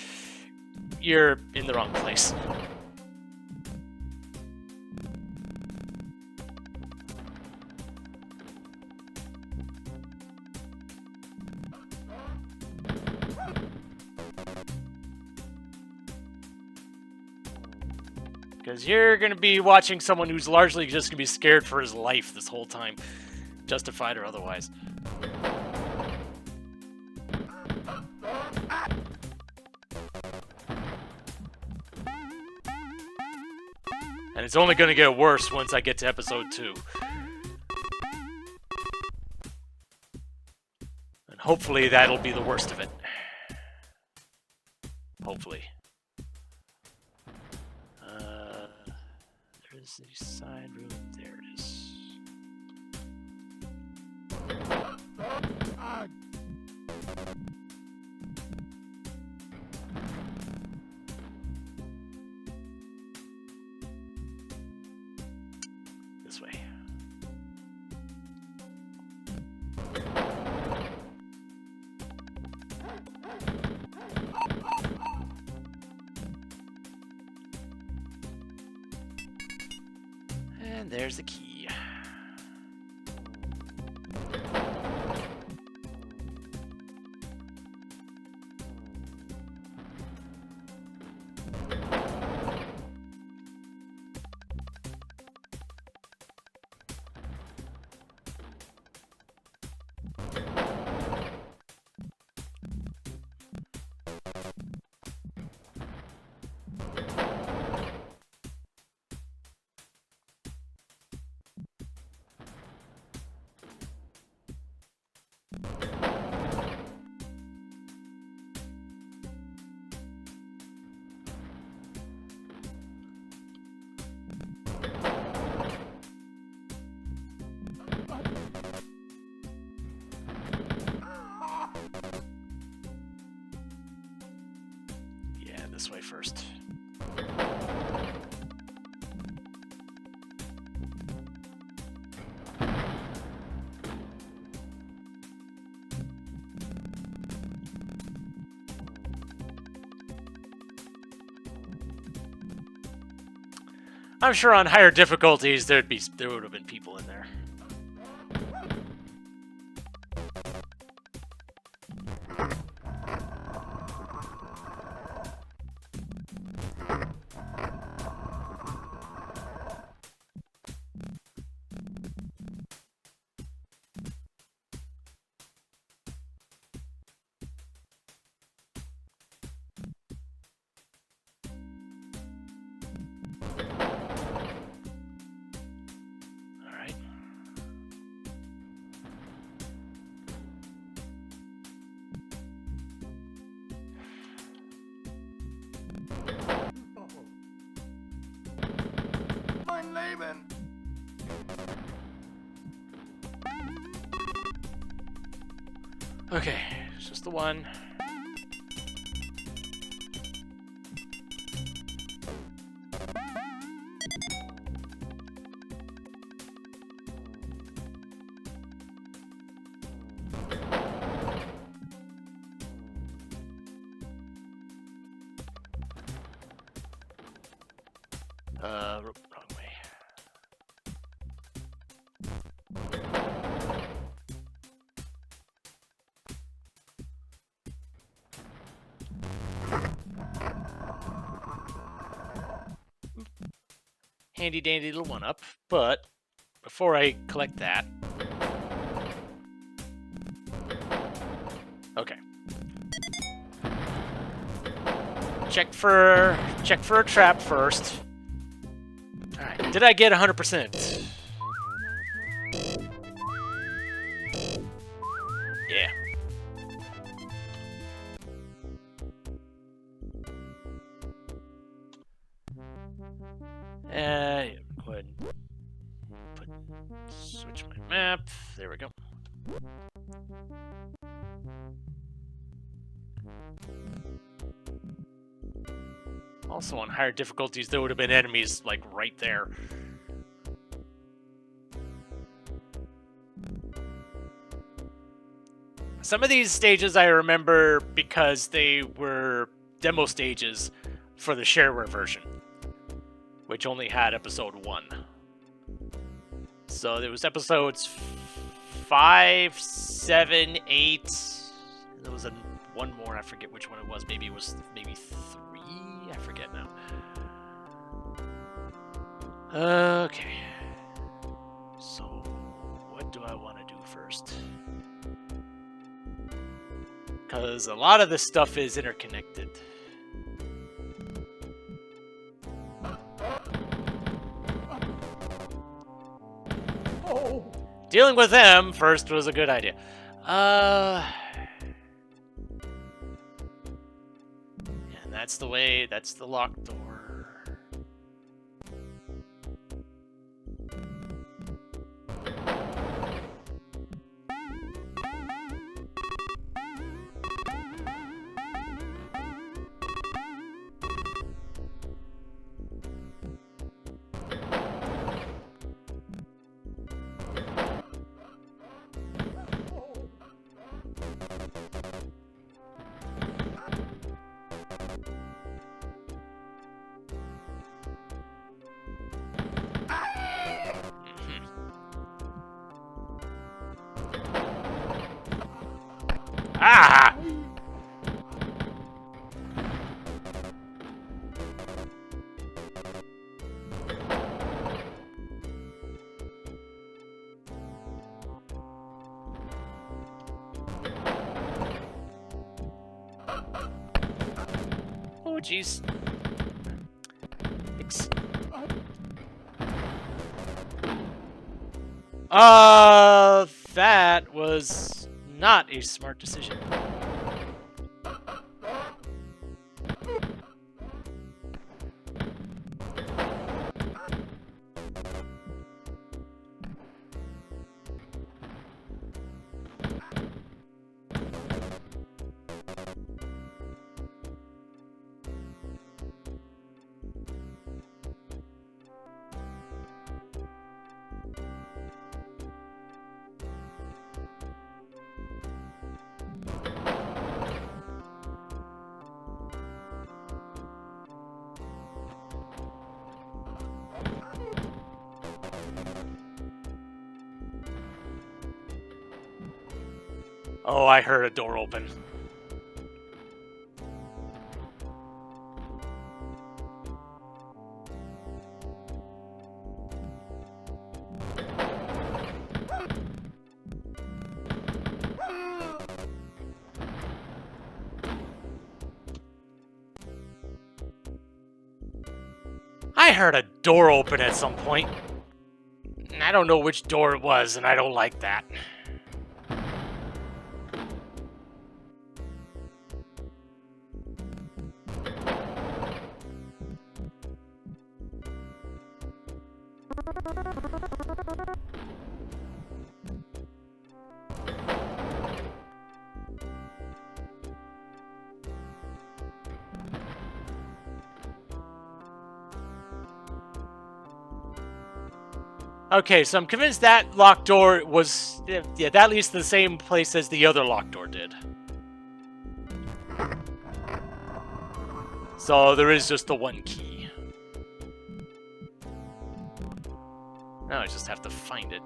you're in the wrong place. Because you're going to be watching someone who's largely just going to be scared for his life this whole time, justified or otherwise. And it's only going to get worse once I get to episode 2. And hopefully that'll be the worst of it. Hopefully. There's the side room. There it is. This way. And there's the key. This way first. I'm sure on higher difficulties there would have been people in there. All right. Leben. Okay, it's just the one. Wrong way. Handy dandy little one up, but before I collect that, okay. Check for a trap first. All right, did I get 100%? Yeah. Go ahead and switch my map. There we go. Also on higher difficulties, there would have been enemies like right there. Some of these stages I remember because they were demo stages for the shareware version, which only had episode 1. So there was episodes 5, 7, 8. There was one more. I forget which one it was. Maybe it was 3. I forget now. Okay. So what do I want to do first? Because a lot of this stuff is interconnected. Oh. Dealing with them first was a good idea. And that's the way, that's the locked door. Ah! Oh, jeez. That was not a smart decision. Oh, I heard a door open. I heard a door open at some point. I don't know which door it was, and I don't like that. Okay, so I'm convinced that locked door was... Yeah, that leads to the same place as the other locked door did. So there is just the one key. Now I just have to find it.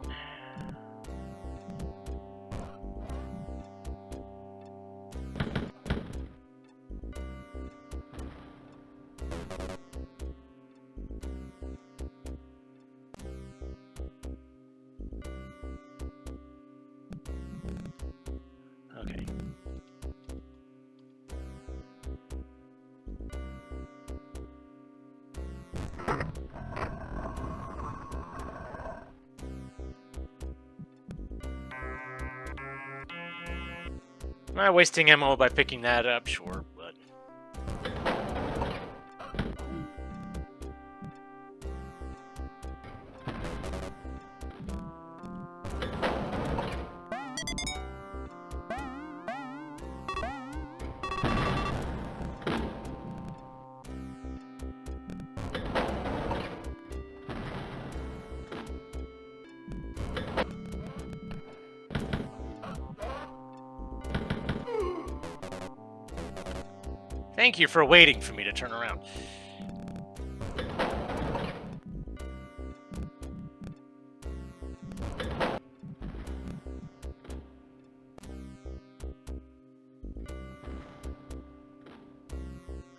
Okay. Am I wasting ammo by picking that up? Sure, but... Thank you for waiting for me to turn around.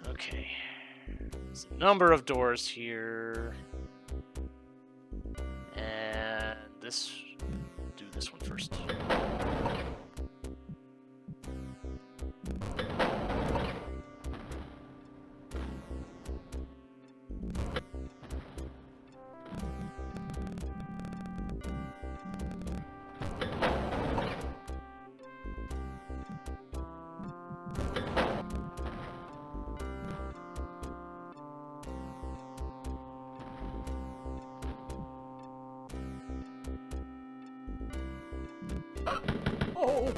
Okay. There's a number of doors here. And this... do this one first. Oh!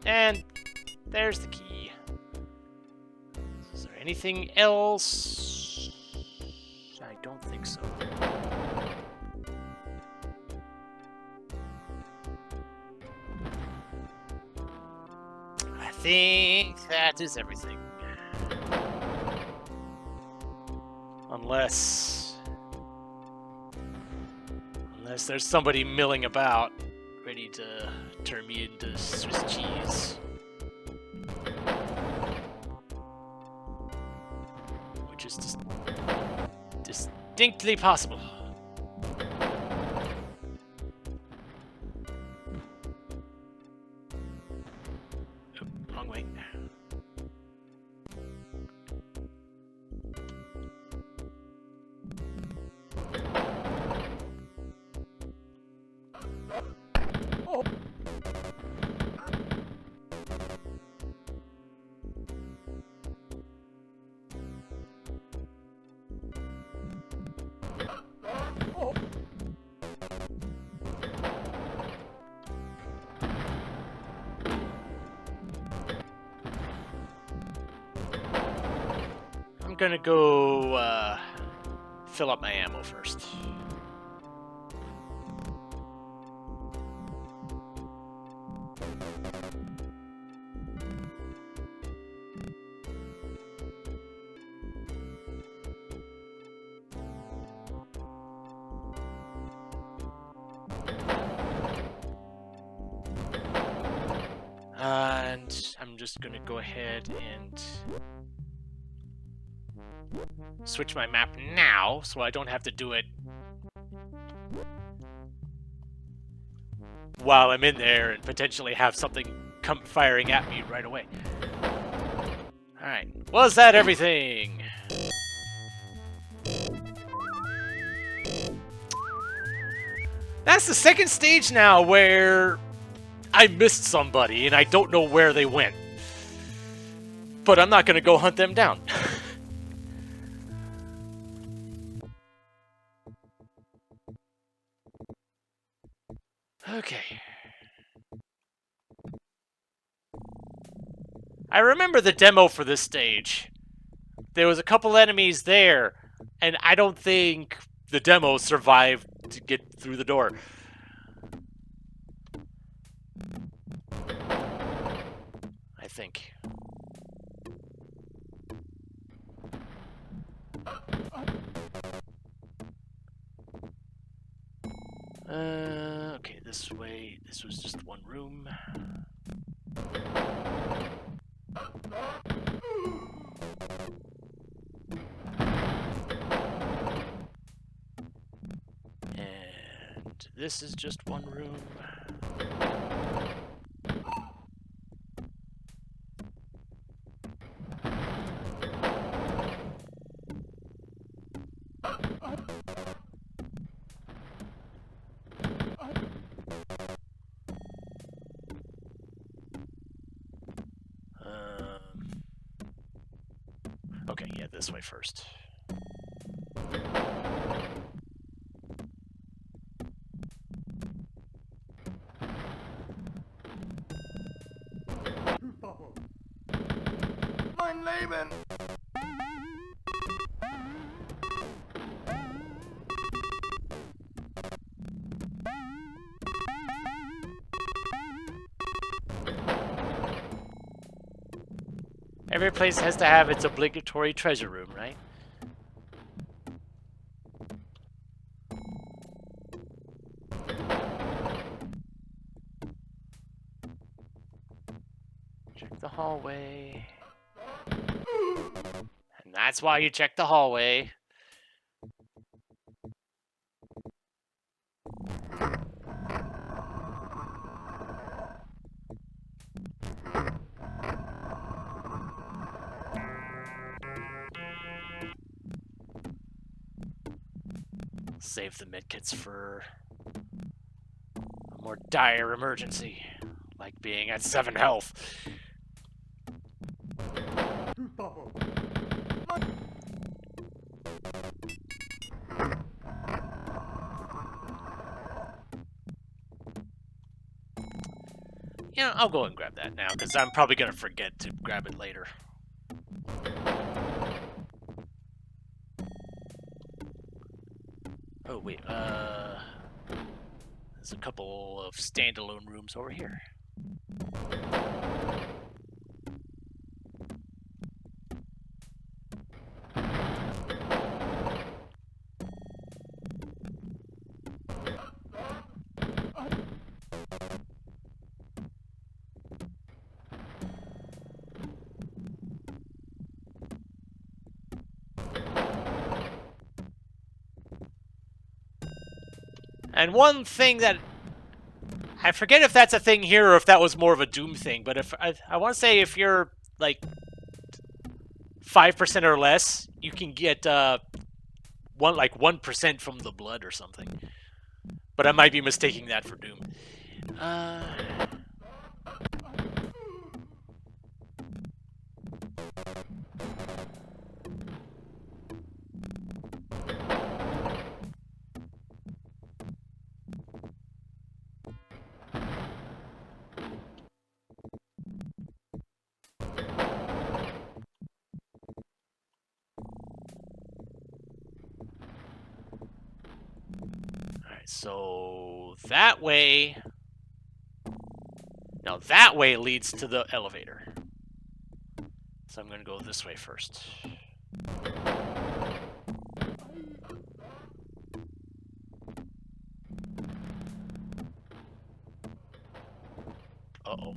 And there's the key. Is there anything else? I don't think so. I think that is everything. Unless there's somebody milling about, ready to turn me into Swiss cheese. Which is just distinctly possible. Oop, wrong way. Oh! Oh! I'm gonna go fill up my ammo first. And I'm just gonna go ahead and switch my map now, so I don't have to do it while I'm in there and potentially have something come firing at me right away. Alright. Was that everything? That's the second stage now where I missed somebody and I don't know where they went. But I'm not going to go hunt them down. Okay. I remember the demo for this stage. There was a couple enemies there, and I don't think the demo survived to get through the door. I think. Okay, this way. This was just one room. And this is just one room. Okay, yeah, this way first. Mein Leben! Every place has to have its obligatory treasure room, right? Check the hallway. And that's why you check the hallway. Save the medkits for a more dire emergency, like being at 7 health. Yeah, I'll go and grab that now, because I'm probably going to forget to grab it later. Oh, wait, there's a couple of standalone rooms over here. And one thing that I forget if that's a thing here or if that was more of a Doom thing, but if I want to say if you're like 5% or less, you can get 1% from the blood or something. But I might be mistaking that for Doom. Alright, so that way... Now that way leads to the elevator. So I'm going to go this way first. Uh-oh.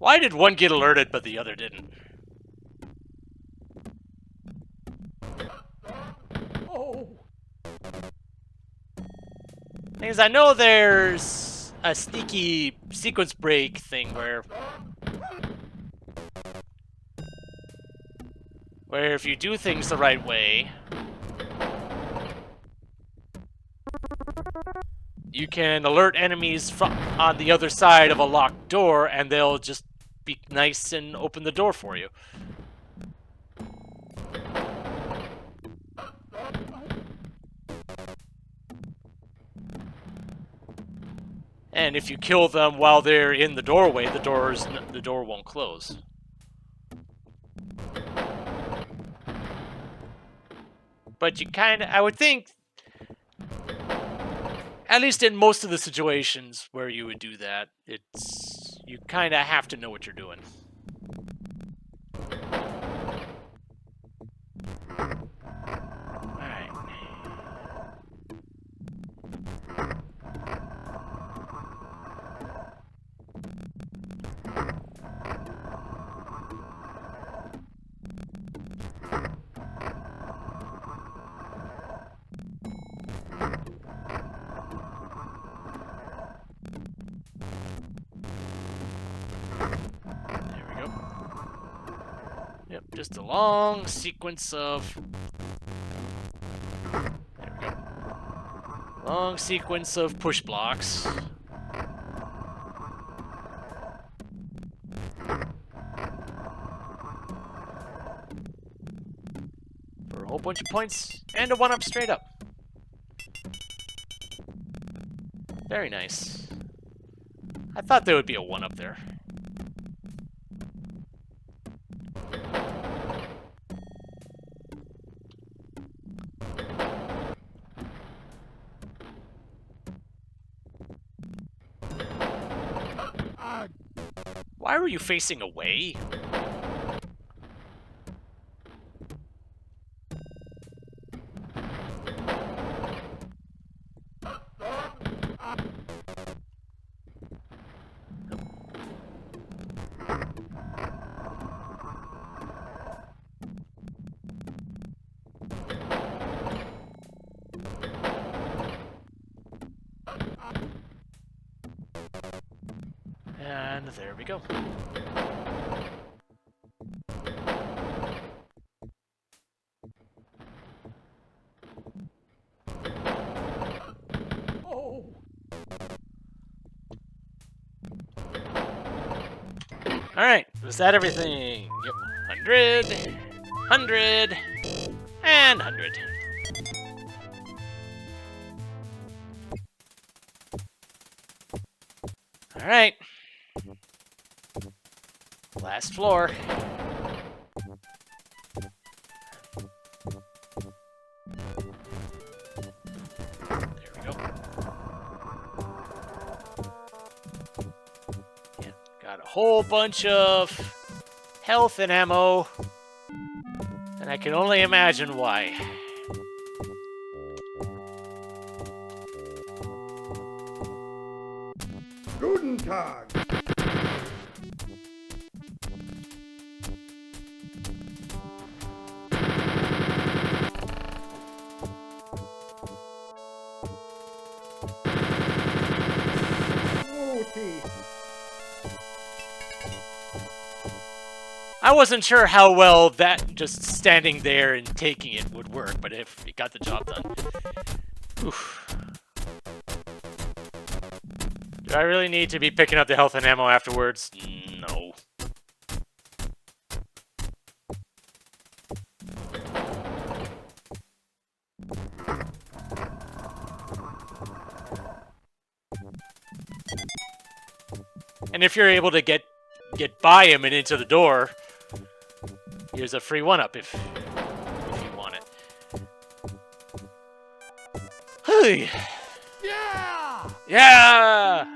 Why did one get alerted but the other didn't? Oh. Because I know there's a sneaky sequence break thing where if you do things the right way, you can alert enemies on the other side of a locked door, and they'll just be nice and open the door for you. And if you kill them while they're in the doorway, the door won't close. But you I would think, at least in most of the situations where you would do that, you kind of have to know what you're doing. Alright. Yep, just a long sequence of... There we go. Long sequence of push blocks. For a whole bunch of points, and a 1-up straight up. Very nice. I thought there would be a 1-up there. Why were you facing away? And there we go. Oh. Alright, was that everything? Yep. 100, 100, and 100. Alright. Last floor. There we go. Yeah, got a whole bunch of health and ammo, and I can only imagine why. Guten Tag. I wasn't sure how well that just standing there and taking it would work, but if it got the job done. Oof. Do I really need to be picking up the health and ammo afterwards? No. And if you're able to get by him and into the door, here's a free 1-up if you want it. Hey. Yeah! Yeah!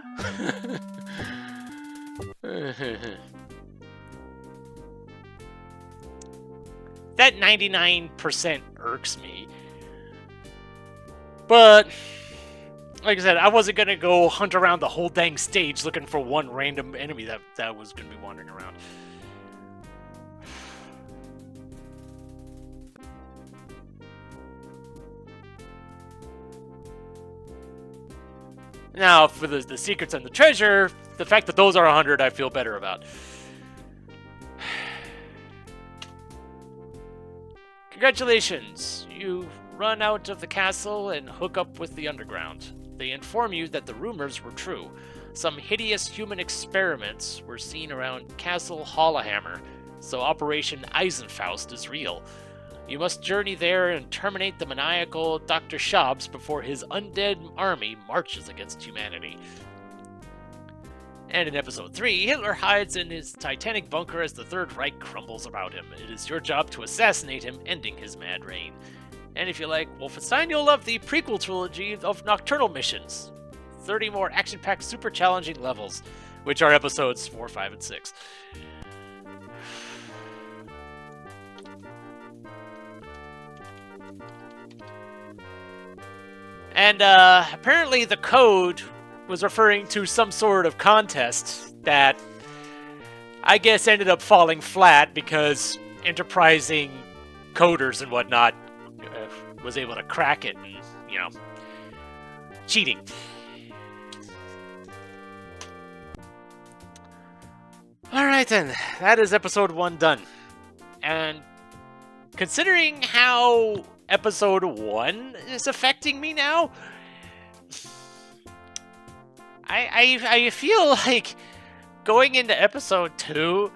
That 99% irks me. But like I said, I wasn't gonna go hunt around the whole dang stage looking for one random enemy that was gonna be wandering around. Now, for the secrets and the treasure, the fact that those are 100, I feel better about. Congratulations! You run out of the castle and hook up with the underground. They inform you that the rumors were true. Some hideous human experiments were seen around Castle Hollahammer, so Operation Eisenfaust is real. You must journey there and terminate the maniacal Dr. Schaubs before his undead army marches against humanity. And in episode 3, Hitler hides in his Titanic bunker as the Third Reich crumbles about him. It is your job to assassinate him, ending his mad reign. And if you like Wolfenstein, you'll love the prequel trilogy of Nocturnal Missions. 30 more action-packed, super challenging levels, which are episodes 4, 5, and 6. And apparently the code was referring to some sort of contest that I guess ended up falling flat because enterprising coders and whatnot was able to crack it and, you know, cheating. Alright then, that is episode 1 done. And considering how episode 1 is affecting me now, I feel like going into episode 2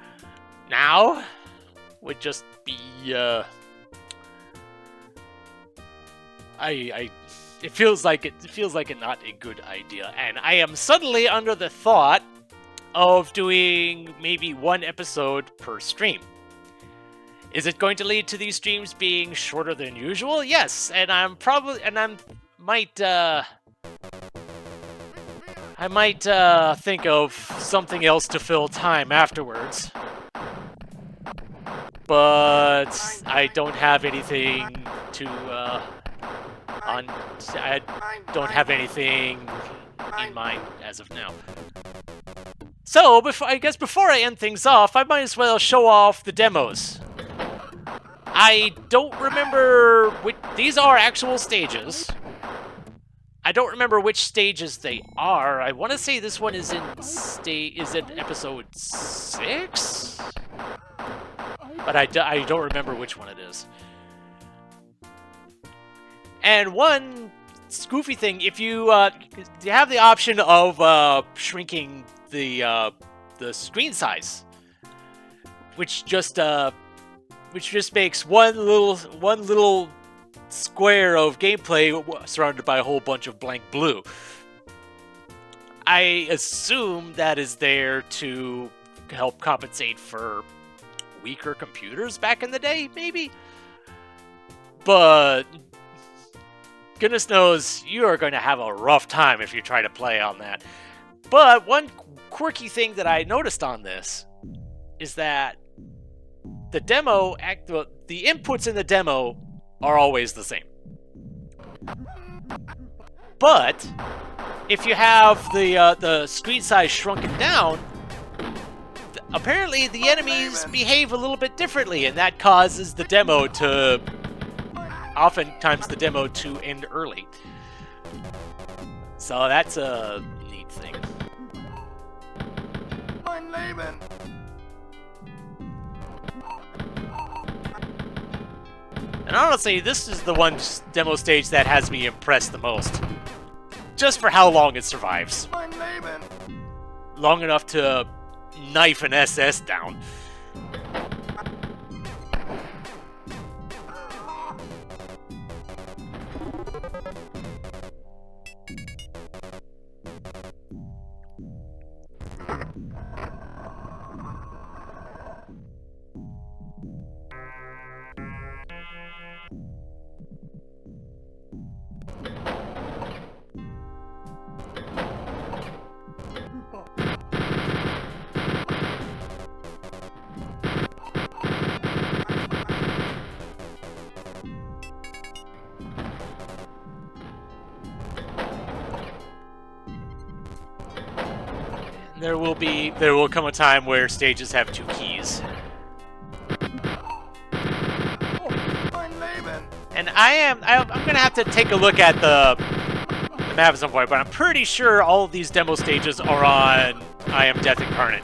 now would just be it feels like not a good idea, and I am suddenly under the thought of doing maybe 1 episode per stream. Is it going to lead to these streams being shorter than usual? Yes, and I might think of something else to fill time afterwards. But I don't have anything to I don't have anything in mind as of now. So, I guess before I end things off, I might as well show off the demos. I don't remember which... These are actual stages. I don't remember which stages they are. I want to say this one is in episode 6? But I don't remember which one it is. And one goofy thing, if you have the option of shrinking the screen size, which just makes one little square of gameplay surrounded by a whole bunch of blank blue. I assume that is there to help compensate for weaker computers back in the day, maybe? But goodness knows you are going to have a rough time if you try to play on that. But one quirky thing that I noticed on this is that the inputs in the demo are always the same. But if you have the screen size shrunken down, apparently the enemies behave a little bit differently, and that causes the demo to oftentimes end early. So that's a neat thing. Mein Leben. And honestly, this is the one demo stage that has me impressed the most. Just for how long it survives. Mein Leben. Long enough to knife an SS down. there will come a time where stages have 2 keys. And I'm gonna have to take a look at the map at some point, but I'm pretty sure all of these demo stages are on I Am Death Incarnate.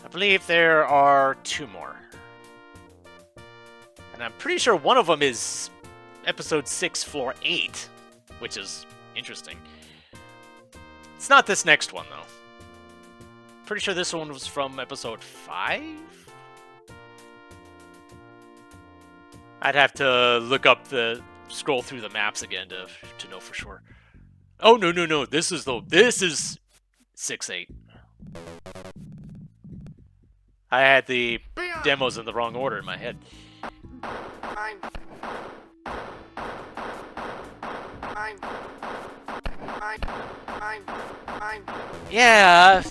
I believe there are 2 more. And I'm pretty sure one of them is episode 6, floor 8, which is interesting. It's not this next one, though. Pretty sure this one was from episode 5? I'd have to look up scroll through the maps again to know for sure. Oh, no. This is 6-8. I had the demos in the wrong order in my head. Yeah,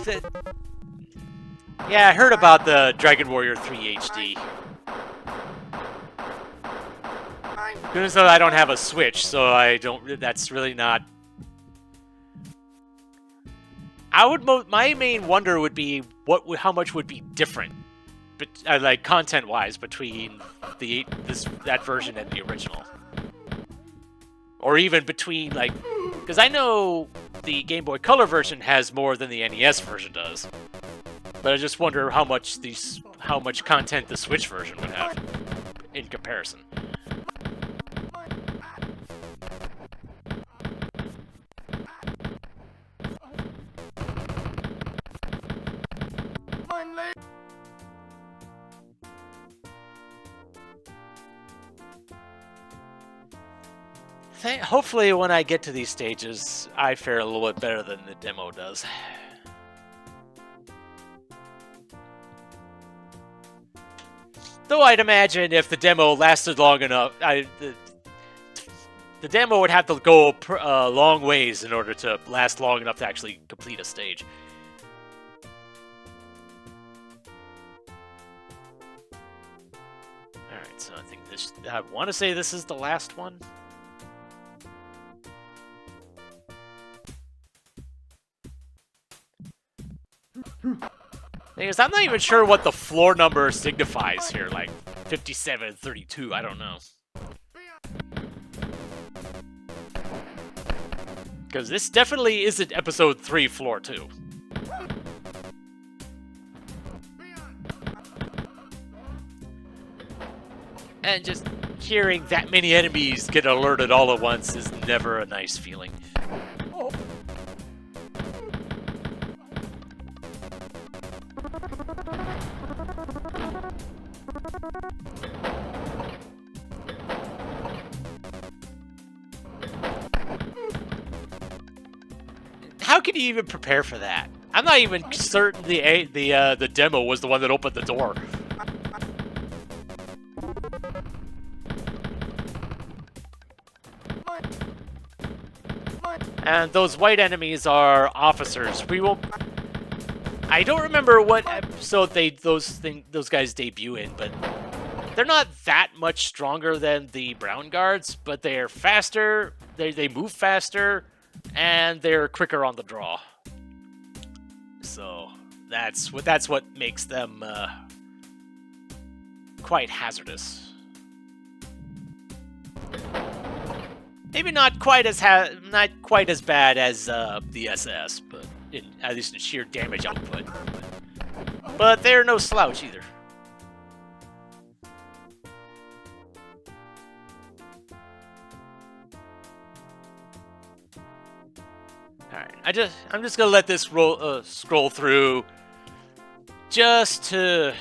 I heard about the Dragon Warrior 3 HD. Goodness knows I don't have a Switch, so that's really not... my main wonder would be how much would be different, like content-wise, between that version and the original, or even between because I know the Game Boy Color version has more than the NES version does, but I just wonder how much content the Switch version would have in comparison. Hopefully when I get to these stages, I fare a little bit better than the demo does. Though I'd imagine if the demo lasted long enough, the demo would have to go a long ways in order to last long enough to actually complete a stage. Alright, so I want to say this is the last one. Thing is, I'm not even sure what the floor number signifies here, like 57, 32, I don't know. Because this definitely isn't episode 3, floor 2. And just hearing that many enemies get alerted all at once is never a nice feeling. How can you even prepare for that? I'm not even certain the demo was the one that opened the door. And those white enemies are officers. I don't remember what episode those guys debut in, but they're not that much stronger than the brown guards, but they're faster. They move faster, and they're quicker on the draw. So that's what makes them quite hazardous. Maybe not quite as bad as the SS, but at least in sheer damage output. But they're no slouch either. All right, I'm just gonna let this scroll through, just to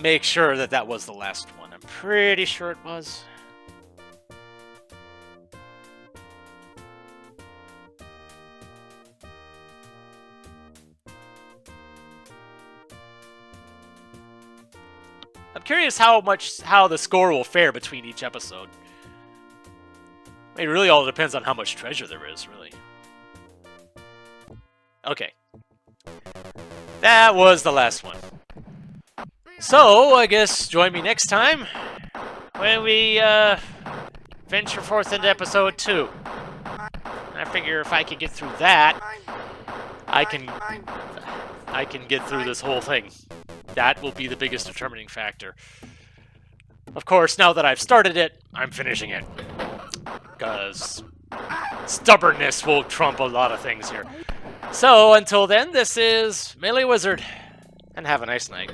make sure that was the last one. I'm pretty sure it was. I'm curious how the score will fare between each episode. It really all depends on how much treasure there is, really. Okay. That was the last one. So, I guess join me next time when we venture forth into episode 2. I figure if I can get through that, I can get through this whole thing. That will be the biggest determining factor. Of course, now that I've started it, I'm finishing it. Because stubbornness will trump a lot of things here. So, until then, this is MeleeWizard, and have a nice night.